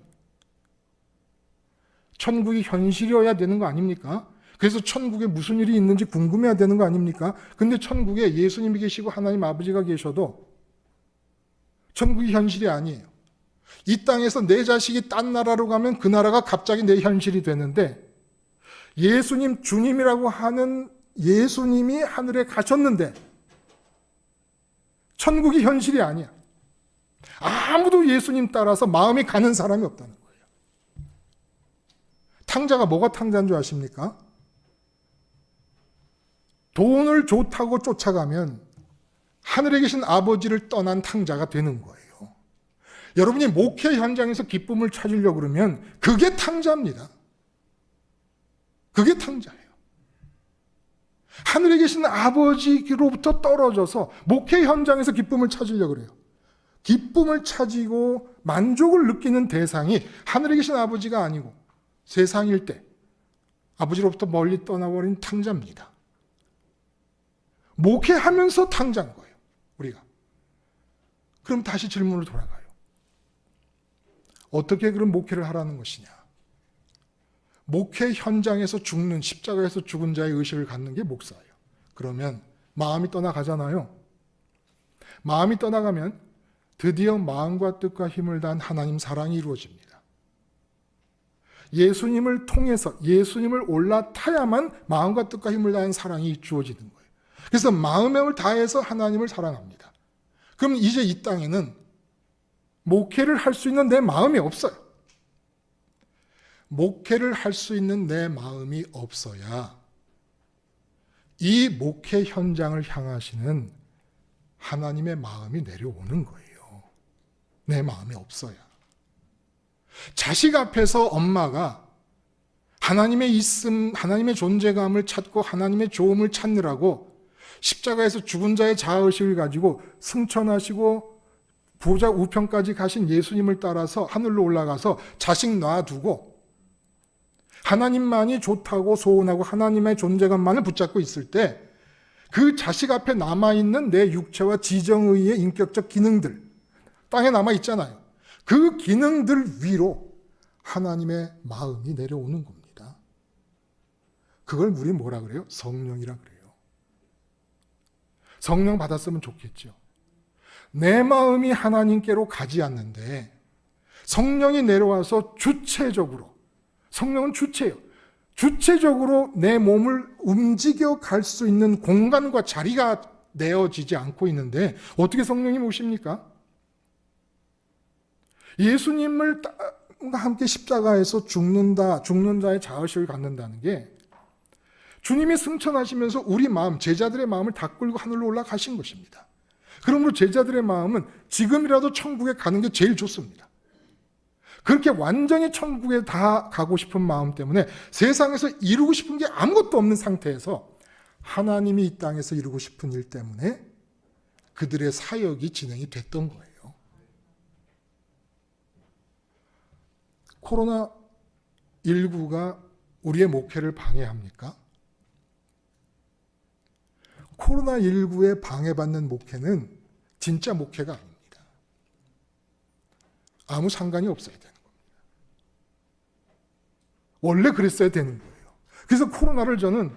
천국이 현실이어야 되는 거 아닙니까? 그래서 천국에 무슨 일이 있는지 궁금해야 되는 거 아닙니까? 근데 천국에 예수님이 계시고 하나님 아버지가 계셔도 천국이 현실이 아니에요. 이 땅에서 내 자식이 딴 나라로 가면 그 나라가 갑자기 내 현실이 되는데 예수님, 주님이라고 하는 예수님이 하늘에 가셨는데 천국이 현실이 아니야. 아무도 예수님 따라서 마음이 가는 사람이 없다는 거예요. 탕자가 뭐가 탕자인 줄 아십니까? 돈을 좋다고 쫓아가면 하늘에 계신 아버지를 떠난 탕자가 되는 거예요. 여러분이 목회 현장에서 기쁨을 찾으려고 그러면 그게 탕자입니다. 그게 탕자예요. 하늘에 계신 아버지로부터 떨어져서 목회 현장에서 기쁨을 찾으려고 그래요. 기쁨을 찾고 만족을 느끼는 대상이 하늘에 계신 아버지가 아니고 세상일 때 아버지로부터 멀리 떠나버린 탕자입니다. 목회하면서 탕자인 거예요, 우리가. 그럼 다시 질문으로 돌아가요. 어떻게 그런 목회를 하라는 것이냐? 목회 현장에서 죽는, 십자가에서 죽은 자의 의식을 갖는 게 목사예요. 그러면 마음이 떠나가잖아요. 마음이 떠나가면 드디어 마음과 뜻과 힘을 다한 하나님 사랑이 이루어집니다. 예수님을 통해서, 예수님을 올라타야만 마음과 뜻과 힘을 다한 사랑이 주어지는 거예요. 그래서 마음의 힘을 다해서 하나님을 사랑합니다. 그럼 이제 이 땅에는 목회를 할 수 있는 내 마음이 없어요. 목회를 할 수 있는 내 마음이 없어야 이 목회 현장을 향하시는 하나님의 마음이 내려오는 거예요. 내 마음에 없어야. 자식 앞에서 엄마가 하나님의 있음, 하나님의 존재감을 찾고 하나님의 좋음을 찾느라고 십자가에서 죽은 자의 자아의식을 가지고 승천하시고 보좌 우편까지 가신 예수님을 따라서 하늘로 올라가서 자식 놔두고 하나님만이 좋다고 소원하고 하나님의 존재감만을 붙잡고 있을 때 그 자식 앞에 남아있는 내 육체와 지정의의 인격적 기능들, 땅에 남아있잖아요. 그 기능들 위로 하나님의 마음이 내려오는 겁니다. 그걸 우리 뭐라 그래요? 성령이라 그래요. 성령 받았으면 좋겠죠. 내 마음이 하나님께로 가지 않는데 성령이 내려와서 주체적으로, 성령은 주체예요. 주체적으로 내 몸을 움직여 갈 수 있는 공간과 자리가 내어지지 않고 있는데 어떻게 성령이 오십니까? 예수님을 함께 십자가에서 죽는 자의 자의식을 갖는다는 게 주님이 승천하시면서 우리 마음, 제자들의 마음을 다 끌고 하늘로 올라가신 것입니다. 그러므로 제자들의 마음은 지금이라도 천국에 가는 게 제일 좋습니다. 그렇게 완전히 천국에 다 가고 싶은 마음 때문에 세상에서 이루고 싶은 게 아무것도 없는 상태에서 하나님이 이 땅에서 이루고 싶은 일 때문에 그들의 사역이 진행이 됐던 거예요. 코로나19가 우리의 목회를 방해합니까? 코로나19에 방해받는 목회는 진짜 목회가 아닙니다. 아무 상관이 없어야 되는 겁니다. 원래 그랬어야 되는 거예요. 그래서 코로나를 저는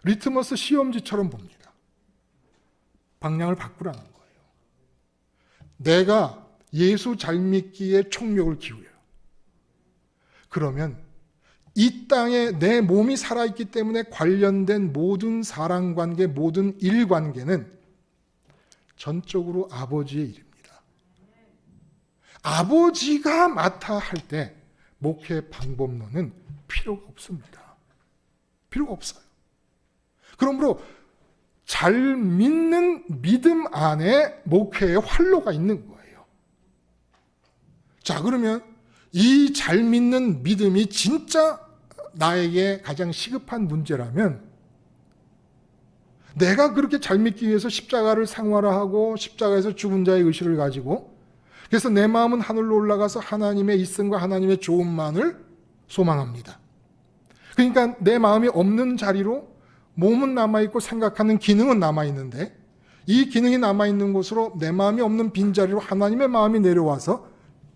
리트머스 시험지처럼 봅니다. 방향을 바꾸라는 거예요. 내가 예수 잘 믿기에 총력을 기울여요. 그러면 이 땅에 내 몸이 살아있기 때문에 관련된 모든 사랑관계, 모든 일관계는 전적으로 아버지의 일입니다. 아버지가 맡아 할 때 목회 방법론은 필요가 없습니다. 필요가 없어요. 그러므로 잘 믿는 믿음 안에 목회의 활로가 있는 거예요. 자, 그러면 이 잘 믿는 믿음이 진짜 나에게 가장 시급한 문제라면 내가 그렇게 잘 믿기 위해서 십자가를 생활화하고 십자가에서 죽은 자의 의식을 가지고 그래서 내 마음은 하늘로 올라가서 하나님의 있음과 하나님의 좋음만을 소망합니다. 그러니까 내 마음이 없는 자리로 몸은 남아있고 생각하는 기능은 남아있는데 이 기능이 남아있는 곳으로 내 마음이 없는 빈자리로 하나님의 마음이 내려와서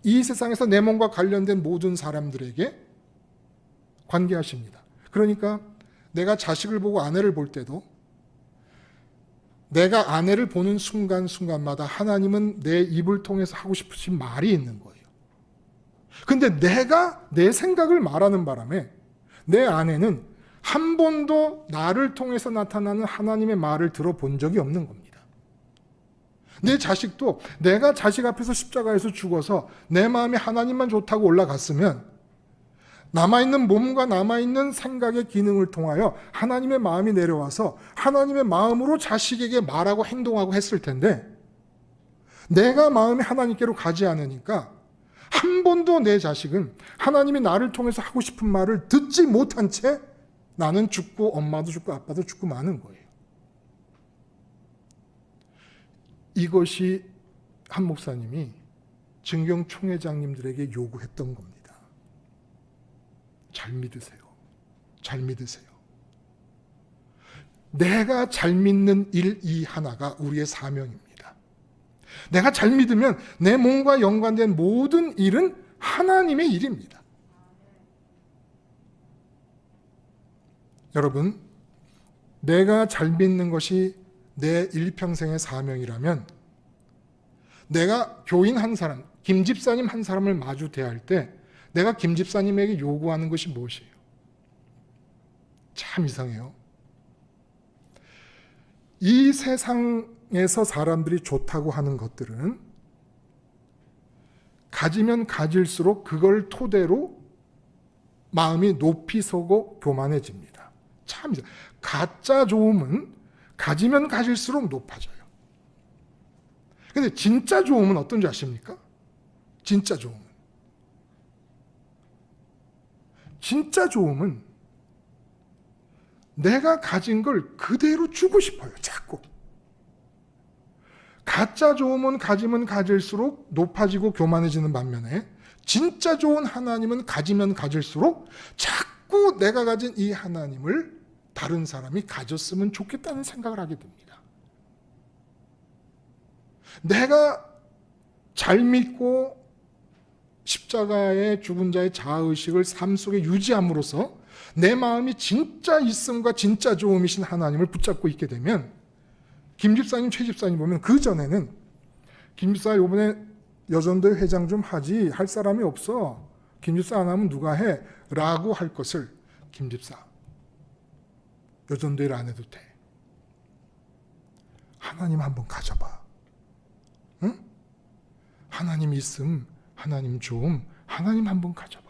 이 세상에서 내 몸과 관련된 모든 사람들에게 관계하십니다. 그러니까 내가 자식을 보고 아내를 볼 때도 내가 아내를 보는 순간순간마다 하나님은 내 입을 통해서 하고 싶으신 말이 있는 거예요. 근데 내가 내 생각을 말하는 바람에 내 아내는 한 번도 나를 통해서 나타나는 하나님의 말을 들어본 적이 없는 겁니다. 내 자식도 내가 자식 앞에서 십자가에서 죽어서 내 마음이 하나님만 좋다고 올라갔으면 남아있는 몸과 남아있는 생각의 기능을 통하여 하나님의 마음이 내려와서 하나님의 마음으로 자식에게 말하고 행동하고 했을 텐데 내가 마음이 하나님께로 가지 않으니까 한 번도 내 자식은 하나님이 나를 통해서 하고 싶은 말을 듣지 못한 채 나는 죽고 엄마도 죽고 아빠도 죽고 마는 거예요. 이것이 한 목사님이 증경 총회장님들에게 요구했던 겁니다. 잘 믿으세요. 잘 믿으세요. 내가 잘 믿는 일 이 하나가 우리의 사명입니다. 내가 잘 믿으면 내 몸과 연관된 모든 일은 하나님의 일입니다. 여러분, 내가 잘 믿는 것이 내 일평생의 사명이라면 내가 교인 한 사람, 김 집사님 한 사람을 마주 대할 때 내가 김 집사님에게 요구하는 것이 무엇이에요? 참 이상해요. 이 세상에서 사람들이 좋다고 하는 것들은 가지면 가질수록 그걸 토대로 마음이 높이 서고 교만해집니다. 참 이상해요. 가짜 좋음은 가지면 가질수록 높아져요. 근데 진짜 좋음은 어떤지 아십니까? 진짜 좋음은. 진짜 좋음은 내가 가진 걸 그대로 주고 싶어요. 자꾸. 가짜 좋음은 가지면 가질수록 높아지고 교만해지는 반면에 진짜 좋은 하나님은 가지면 가질수록 자꾸 내가 가진 이 하나님을 다른 사람이 가졌으면 좋겠다는 생각을 하게 됩니다. 내가 잘 믿고 십자가의 죽은 자의 자아의식을 삶 속에 유지함으로써 내 마음이 진짜 있음과 진짜 좋음이신 하나님을 붙잡고 있게 되면, 김 집사님, 최 집사님 보면 그 전에는 김 집사 이번에 여전도회 회장 좀 하지, 할 사람이 없어, 김 집사 안 하면 누가 해? 라고 할 것을 김 집사 여전도회를 안 해도 돼. 하나님 한번 가져봐. 응? 하나님 있음, 하나님 좋음, 하나님 한번 가져봐.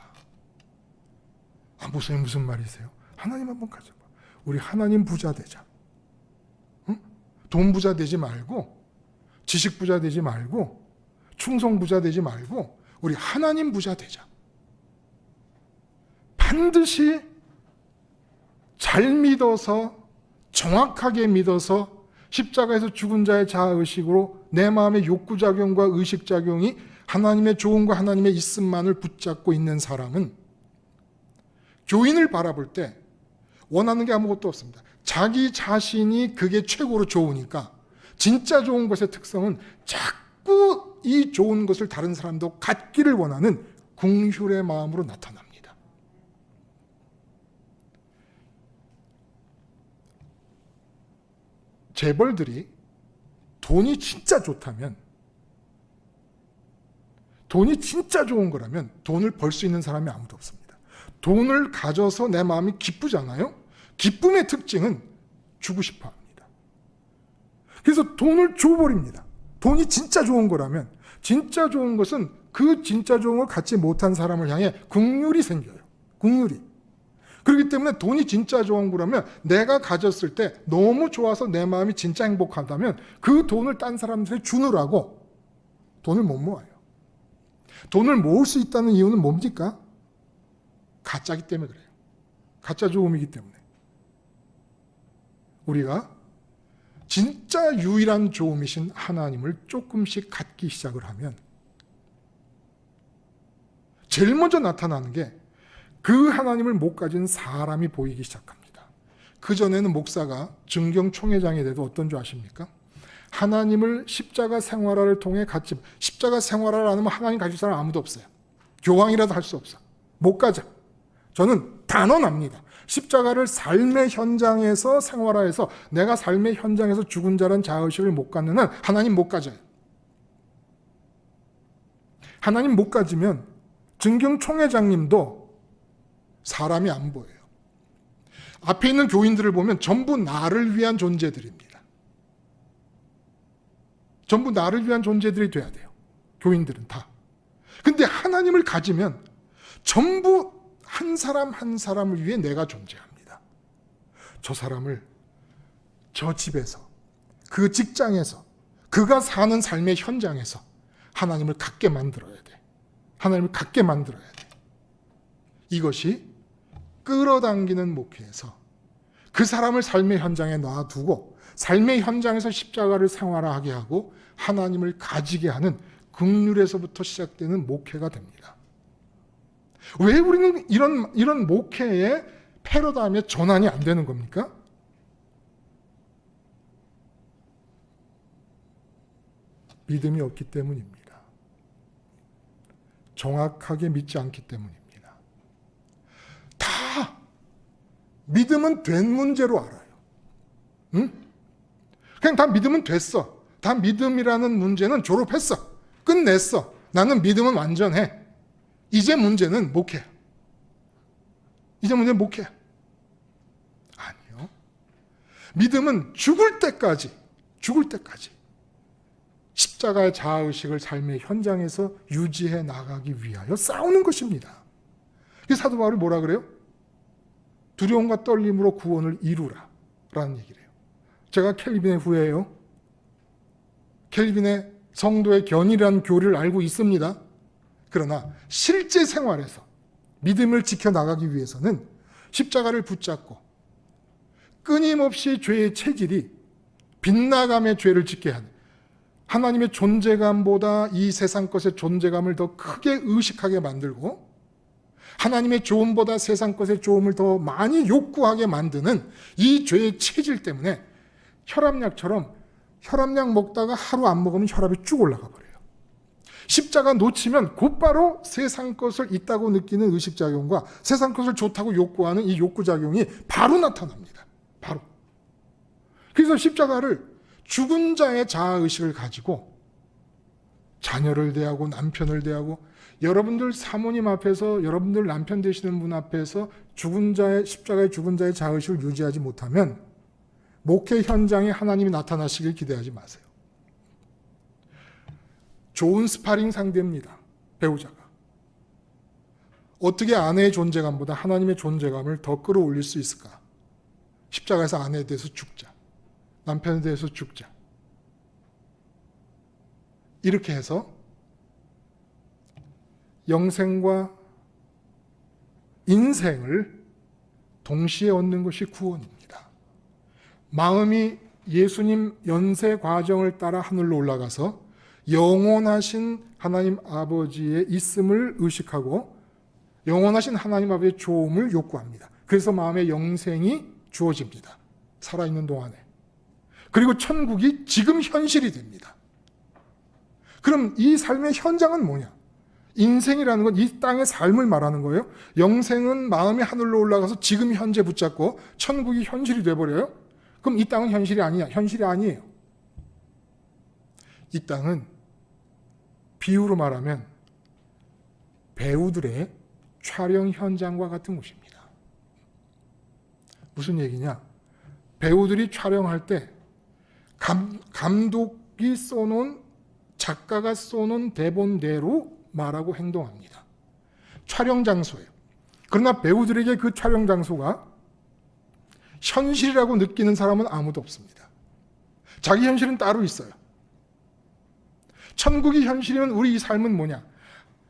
아, 목사님 무슨 말이세요? 하나님 한번 가져봐. 우리 하나님 부자 되자. 응? 돈 부자 되지 말고, 지식 부자 되지 말고, 충성 부자 되지 말고, 우리 하나님 부자 되자. 반드시 잘 믿어서, 정확하게 믿어서 십자가에서 죽은 자의 자아의식으로 내 마음의 욕구작용과 의식작용이 하나님의 좋음과 하나님의 있음만을 붙잡고 있는 사람은 교인을 바라볼 때 원하는 게 아무것도 없습니다. 자기 자신이 그게 최고로 좋으니까 진짜 좋은 것의 특성은 자꾸 이 좋은 것을 다른 사람도 갖기를 원하는 긍휼의 마음으로 나타납니다. 재벌들이 돈이 진짜 좋다면, 돈이 진짜 좋은 거라면 돈을 벌 수 있는 사람이 아무도 없습니다. 돈을 가져서 내 마음이 기쁘잖아요. 기쁨의 특징은 주고 싶어 합니다. 그래서 돈을 줘버립니다. 돈이 진짜 좋은 거라면, 진짜 좋은 것은 그 진짜 좋은 걸 갖지 못한 사람을 향해 긍휼이 생겨요. 긍휼이. 그렇기 때문에 돈이 진짜 좋은 거라면 내가 가졌을 때 너무 좋아서 내 마음이 진짜 행복하다면 그 돈을 딴 사람들에 주느라고 돈을 못 모아요. 돈을 모을 수 있다는 이유는 뭡니까? 가짜기 때문에 그래요. 가짜 좋음이기 때문에. 우리가 진짜 유일한 좋음이신 하나님을 조금씩 갖기 시작을 하면 제일 먼저 나타나는 게 그 하나님을 못 가진 사람이 보이기 시작합니다. 그전에는 목사가 증경총회장이 돼도 어떤 줄 아십니까? 하나님을 십자가 생활화를 통해 같이, 십자가 생활화를 안 하면 하나님 가질 사람 아무도 없어요. 교황이라도 할 수 없어. 못 가져. 저는 단언합니다. 십자가를 삶의 현장에서 생활화해서 내가 삶의 현장에서 죽은 자란 자의식을 못 갖는 한 하나님 못 가져요. 하나님 못 가지면 증경총회장님도 사람이 안 보여요. 앞에 있는 교인들을 보면 전부 나를 위한 존재들입니다. 전부 나를 위한 존재들이 돼야 돼요. 교인들은 다. 근데 하나님을 가지면 전부 한 사람 한 사람을 위해 내가 존재합니다. 저 사람을 저 집에서, 그 직장에서, 그가 사는 삶의 현장에서 하나님을 갖게 만들어야 돼. 하나님을 갖게 만들어야 돼. 이것이 끌어당기는 목회에서 그 사람을 삶의 현장에 놔두고 삶의 현장에서 십자가를 생활화하게 하고 하나님을 가지게 하는 긍휼에서부터 시작되는 목회가 됩니다. 왜 우리는 이런 목회의 패러다임에 전환이 안 되는 겁니까? 믿음이 없기 때문입니다. 정확하게 믿지 않기 때문입니다. 다 믿음은 된 문제로 알아요. 응? 그냥 다 믿으면 됐어. 다 믿음이라는 문제는 졸업했어. 끝냈어. 나는 믿음은 완전해. 이제 문제는 목회야. 이제 문제는 목회야. 아니요. 믿음은 죽을 때까지 십자가의 자아의식을 삶의 현장에서 유지해 나가기 위하여 싸우는 것입니다. 사도 바울이 뭐라 그래요? 두려움과 떨림으로 구원을 이루라 라는 얘기를 해요. 제가 켈빈의 후예예요. 켈빈의 성도의 견이라는 교리를 알고 있습니다. 그러나 실제 생활에서 믿음을 지켜나가기 위해서는 십자가를 붙잡고 끊임없이 죄의 체질이 빗나감의 죄를 짓게 하는, 하나님의 존재감보다 이 세상 것의 존재감을 더 크게 의식하게 만들고 하나님의 좋음보다 세상 것의 좋음을 더 많이 욕구하게 만드는 이 죄의 체질 때문에 혈압약처럼 혈압약 먹다가 하루 안 먹으면 혈압이 쭉 올라가 버려요. 십자가 놓치면 곧바로 세상 것을 있다고 느끼는 의식작용과 세상 것을 좋다고 욕구하는 이 욕구작용이 바로 나타납니다. 바로. 그래서 십자가를 죽은 자의 자아의식을 가지고 자녀를 대하고 남편을 대하고, 여러분들 사모님 앞에서, 여러분들 남편 되시는 분 앞에서 십자가의 죽은 자의 자아의식을 유지하지 못하면 목회 현장에 하나님이 나타나시길 기대하지 마세요. 좋은 스파링 상대입니다. 배우자가. 어떻게 아내의 존재감보다 하나님의 존재감을 더 끌어올릴 수 있을까? 십자가에서 아내에 대해서 죽자. 남편에 대해서 죽자. 이렇게 해서 영생과 인생을 동시에 얻는 것이 구원입니다. 마음이 예수님 연세 과정을 따라 하늘로 올라가서 영원하신 하나님 아버지의 있음을 의식하고 영원하신 하나님 아버지의 좋음을 욕구합니다. 그래서 마음의 영생이 주어집니다. 살아있는 동안에. 그리고 천국이 지금 현실이 됩니다. 그럼 이 삶의 현장은 뭐냐? 인생이라는 건 이 땅의 삶을 말하는 거예요. 영생은 마음이 하늘로 올라가서 지금 현재 붙잡고 천국이 현실이 돼버려요. 그럼 이 땅은 현실이 아니냐? 현실이 아니에요. 이 땅은 비유로 말하면 배우들의 촬영 현장과 같은 곳입니다. 무슨 얘기냐? 배우들이 촬영할 때 감독이 써놓은, 작가가 써놓은 대본대로 말하고 행동합니다. 촬영 장소예요. 그러나 배우들에게 그 촬영 장소가 현실이라고 느끼는 사람은 아무도 없습니다. 자기 현실은 따로 있어요. 천국이 현실이면 우리 이 삶은 뭐냐?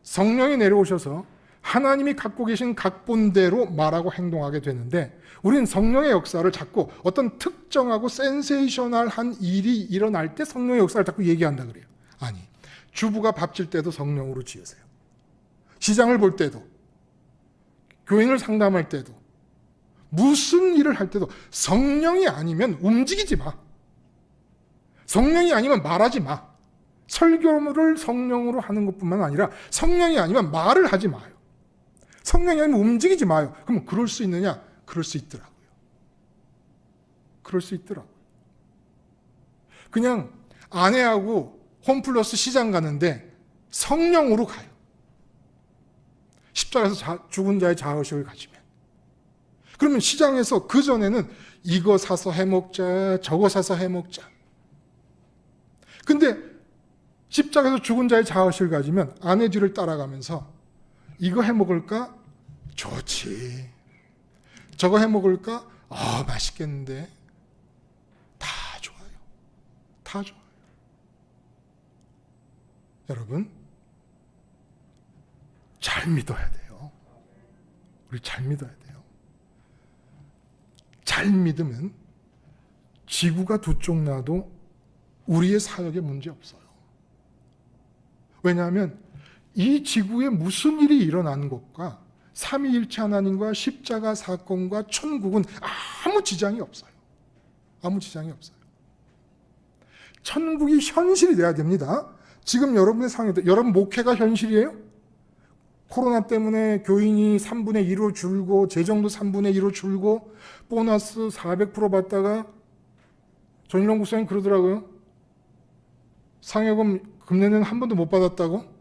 성령이 내려오셔서 하나님이 갖고 계신 각본대로 말하고 행동하게 되는데, 우리는 성령의 역사를 자꾸 어떤 특정하고 센세이셔널한 일이 일어날 때 성령의 역사를 자꾸 얘기한다 그래요. 아니, 주부가 밥 질 때도 성령으로 지으세요. 시장을 볼 때도, 교인을 상담할 때도, 무슨 일을 할 때도 성령이 아니면 움직이지 마. 성령이 아니면 말하지 마. 설교를 성령으로 하는 것뿐만 아니라 성령이 아니면 말을 하지 마요. 성령이 아니면 움직이지 마요. 그럼 그럴 수 있느냐? 그럴 수 있더라고요. 그럴 수 있더라고요. 그냥 아내하고 홈플러스 시장 가는데 성령으로 가요. 십자가에서 죽은 자의 자아의식을 가지면. 그러면 시장에서 그 전에는 이거 사서 해먹자, 저거 사서 해먹자. 근데 십자가에서 죽은 자의 자아의식을 가지면 아내 뒤를 따라가면서 이거 해먹을까? 좋지. 저거 해먹을까? 맛있겠는데. 다 좋아요. 다 좋아요. 여러분, 잘 믿어야 돼요. 우리 잘 믿어야 돼요. 잘 믿으면 지구가 두 쪽 나도 우리의 사역에 문제 없어요. 왜냐하면 이 지구에 무슨 일이 일어나는 것과 삼위일체 하나님과 십자가 사건과 천국은 아무 지장이 없어요. 아무 지장이 없어요. 천국이 현실이 돼야 됩니다. 지금 여러분의 상황에, 여러분 목회가 현실이에요? 코로나 때문에 교인이 3분의 1로 줄고 재정도 3분의 1로 줄고 보너스 400% 받다가 전일long 목사님 그러더라고요. 상여금 금년에는 한 번도 못 받았다고?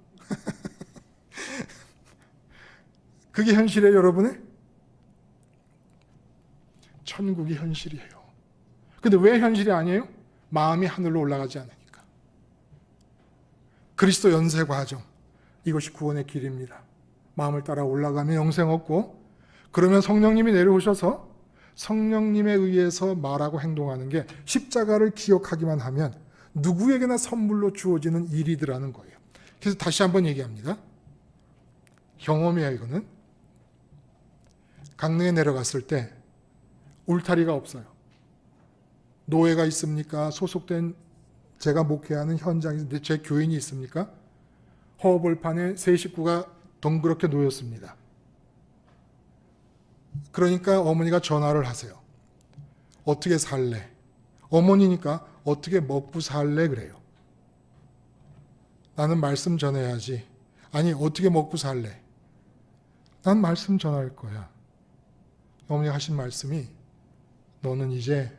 그게 현실이에요, 여러분의? 천국이 현실이에요. 근데 왜 현실이 아니에요? 마음이 하늘로 올라가지 않으니까. 그리스도 연세 과정, 이것이 구원의 길입니다. 마음을 따라 올라가면 영생 얻고, 그러면 성령님이 내려오셔서 성령님에 의해서 말하고 행동하는 게 십자가를 기억하기만 하면 누구에게나 선물로 주어지는 일이더라는 거예요. 그래서 다시 한번 얘기합니다. 경험이에요, 이거는. 강릉에 내려갔을 때 울타리가 없어요. 노예가 있습니까? 소속된 제가 목회하는 현장에 제 교인이 있습니까? 허벌판에 세 식구가 덩그렇게 놓였습니다. 그러니까 어머니가 전화를 하세요. 어떻게 살래? 어머니니까 어떻게 먹고 살래? 그래요. 나는 말씀 전해야지. 아니, 어떻게 먹고 살래? 난 말씀 전할 거야. 어머니가 하신 말씀이, 너는 이제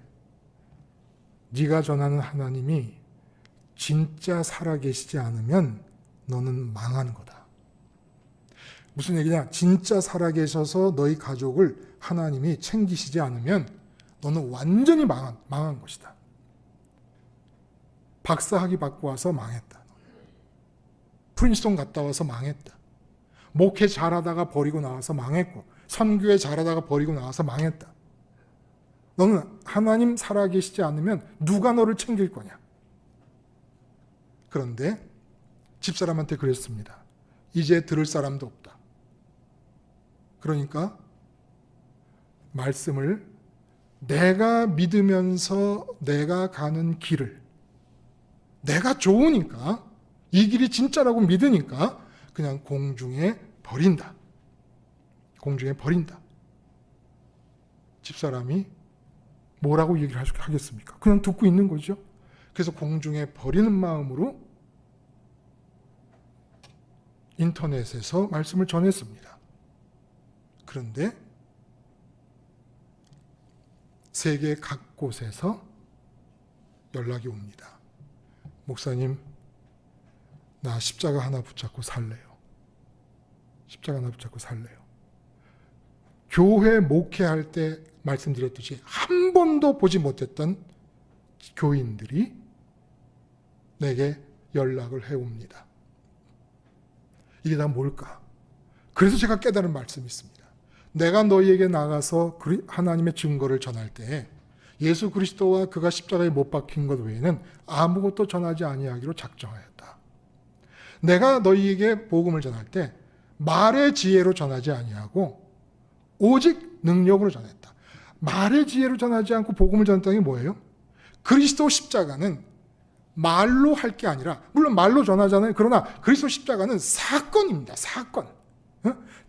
네가 전하는 하나님이 진짜 살아계시지 않으면 너는 망하는 거다. 무슨 얘기냐? 진짜 살아계셔서 너희 가족을 하나님이 챙기시지 않으면 너는 완전히 망한 것이다. 박사학위 받고 와서 망했다. 프린스턴 갔다 와서 망했다. 목회 잘하다가 버리고 나와서 망했고, 선교회 잘하다가 버리고 나와서 망했다. 너는 하나님 살아계시지 않으면 누가 너를 챙길 거냐? 그런데 집사람한테 그랬습니다. 이제 들을 사람도 없다. 그러니까 말씀을 내가 믿으면서 내가 가는 길을, 내가 좋으니까, 이 길이 진짜라고 믿으니까 그냥 공중에 버린다. 공중에 버린다. 집사람이 뭐라고 얘기를 하겠습니까? 그냥 듣고 있는 거죠. 그래서 공중에 버리는 마음으로 인터넷에서 말씀을 전했습니다. 그런데 세계 각 곳에서 연락이 옵니다. 목사님, 나 십자가 하나 붙잡고 살래요. 십자가 하나 붙잡고 살래요. 교회 목회할 때 말씀드렸듯이 한 번도 보지 못했던 교인들이 내게 연락을 해옵니다. 이게 다 뭘까? 그래서 제가 깨달은 말씀이 있습니다. 내가 너희에게 나가서 하나님의 증거를 전할 때 예수 그리스도와 그가 십자가에 못 박힌 것 외에는 아무것도 전하지 아니하기로 작정하였다. 내가 너희에게 복음을 전할 때 말의 지혜로 전하지 아니하고 오직 능력으로 전했다. 말의 지혜로 전하지 않고 복음을 전했다는 게 뭐예요? 그리스도 십자가는 말로 할 게 아니라, 물론 말로 전하잖아요. 그러나 그리스도 십자가는 사건입니다. 사건.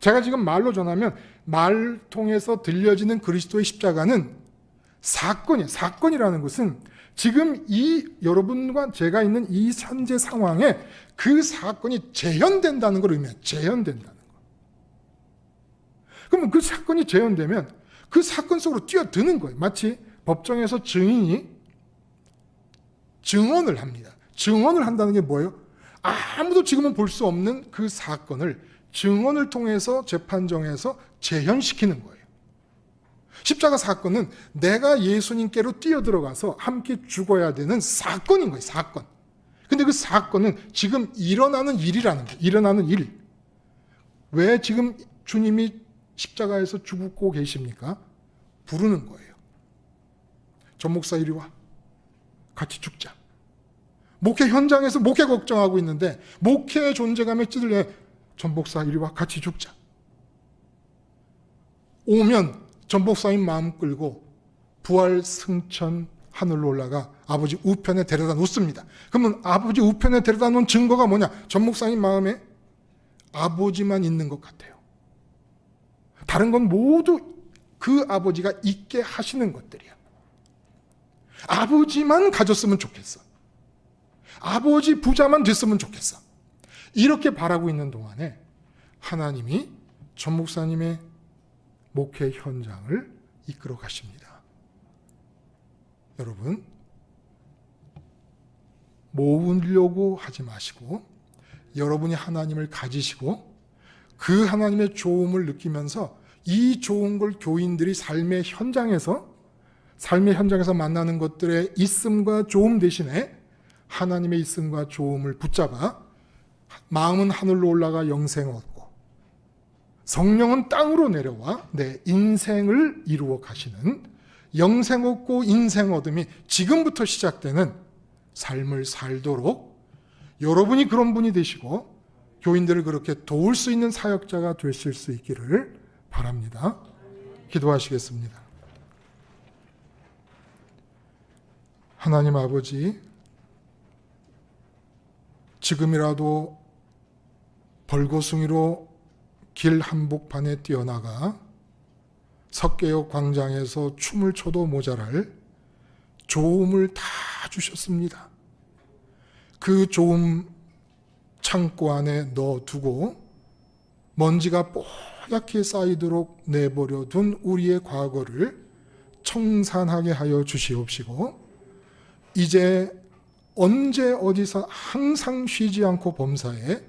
제가 지금 말로 전하면 말 통해서 들려지는 그리스도의 십자가는 사건이에요. 사건이라는 것은 지금 이 여러분과 제가 있는 이 현재 상황에 그 사건이 재현된다는 걸 의미해요. 재현된다는 거. 그러면 그 사건이 재현되면 그 사건 속으로 뛰어드는 거예요. 마치 법정에서 증인이 증언을 합니다. 증언을 한다는 게 뭐예요? 아무도 지금은 볼 수 없는 그 사건을 증언을 통해서 재판정에서 재현시키는 거예요. 십자가 사건은 내가 예수님께로 뛰어들어가서 함께 죽어야 되는 사건인 거예요. 사건. 근데 그 사건은 지금 일어나는 일이라는 거예요. 일어나는 일. 왜 지금 주님이 십자가에서 죽고 계십니까? 부르는 거예요. 전 목사 이리 와. 같이 죽자. 목회 현장에서 목회 걱정하고 있는데 목회의 존재감에 찌들려 전 목사 이리 와. 같이 죽자. 오면 전 목사님 마음 끌고 부활 승천 하늘로 올라가 아버지 우편에 데려다 놓습니다. 그러면 아버지 우편에 데려다 놓은 증거가 뭐냐? 전 목사님 마음에 아버지만 있는 것 같아요. 다른 건 모두 그 아버지가 있게 하시는 것들이야. 아버지만 가졌으면 좋겠어. 아버지 부자만 됐으면 좋겠어. 이렇게 바라고 있는 동안에 하나님이 전 목사님의 목회 현장을 이끌어 가십니다. 여러분, 모으려고 하지 마시고 여러분이 하나님을 가지시고 그 하나님의 좋음을 느끼면서 이 좋은 걸 교인들이 삶의 현장에서 만나는 것들의 있음과 좋음 대신에 하나님의 있음과 좋음을 붙잡아 마음은 하늘로 올라가 영생을 얻고 성령은 땅으로 내려와 내 인생을 이루어 가시는 영생 얻고 인생 얻음이 지금부터 시작되는 삶을 살도록 여러분이 그런 분이 되시고 교인들을 그렇게 도울 수 있는 사역자가 되실 수 있기를 바랍니다. 기도하시겠습니다. 하나님 아버지, 지금이라도 벌거숭이로 길 한복판에 뛰어나가 석계역 광장에서 춤을 춰도 모자랄 좋음을 다 주셨습니다. 그 좋음 창고 안에 넣어두고 먼지가 뽀얗게 쌓이도록 내버려 둔 우리의 과거를 청산하게 하여 주시옵시고, 이제 언제 어디서 항상 쉬지 않고 범사에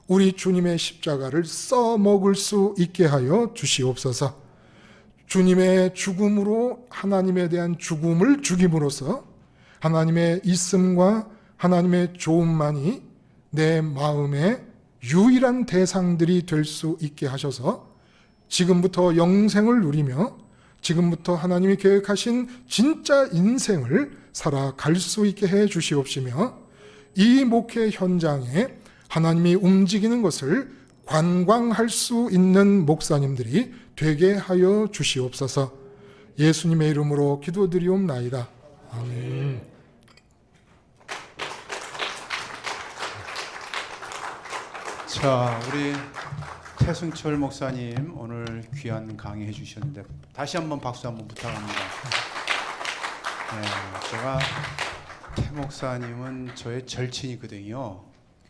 우리 주님의 십자가를 써먹을 수 있게 하여 주시옵소서. 주님의 죽음으로 하나님에 대한 죽음을 죽임으로써 하나님의 있음과 하나님의 좋음만이 내 마음의 유일한 대상들이 될 수 있게 하셔서 지금부터 영생을 누리며 지금부터 하나님이 계획하신 진짜 인생을 살아갈 수 있게 해 주시옵시며, 이 목회 현장에 하나님이 움직이는 것을 관광할 수 있는 목사님들이 되게 하여 주시옵소서. 예수님의 이름으로 기도드리옵나이다. 아멘. 자, 우리 태승철 목사님 오늘 귀한 강의해 주셨는데 다시 한번 박수 한번 부탁합니다. 네, 제가 태 목사님은 저의 절친이거든요.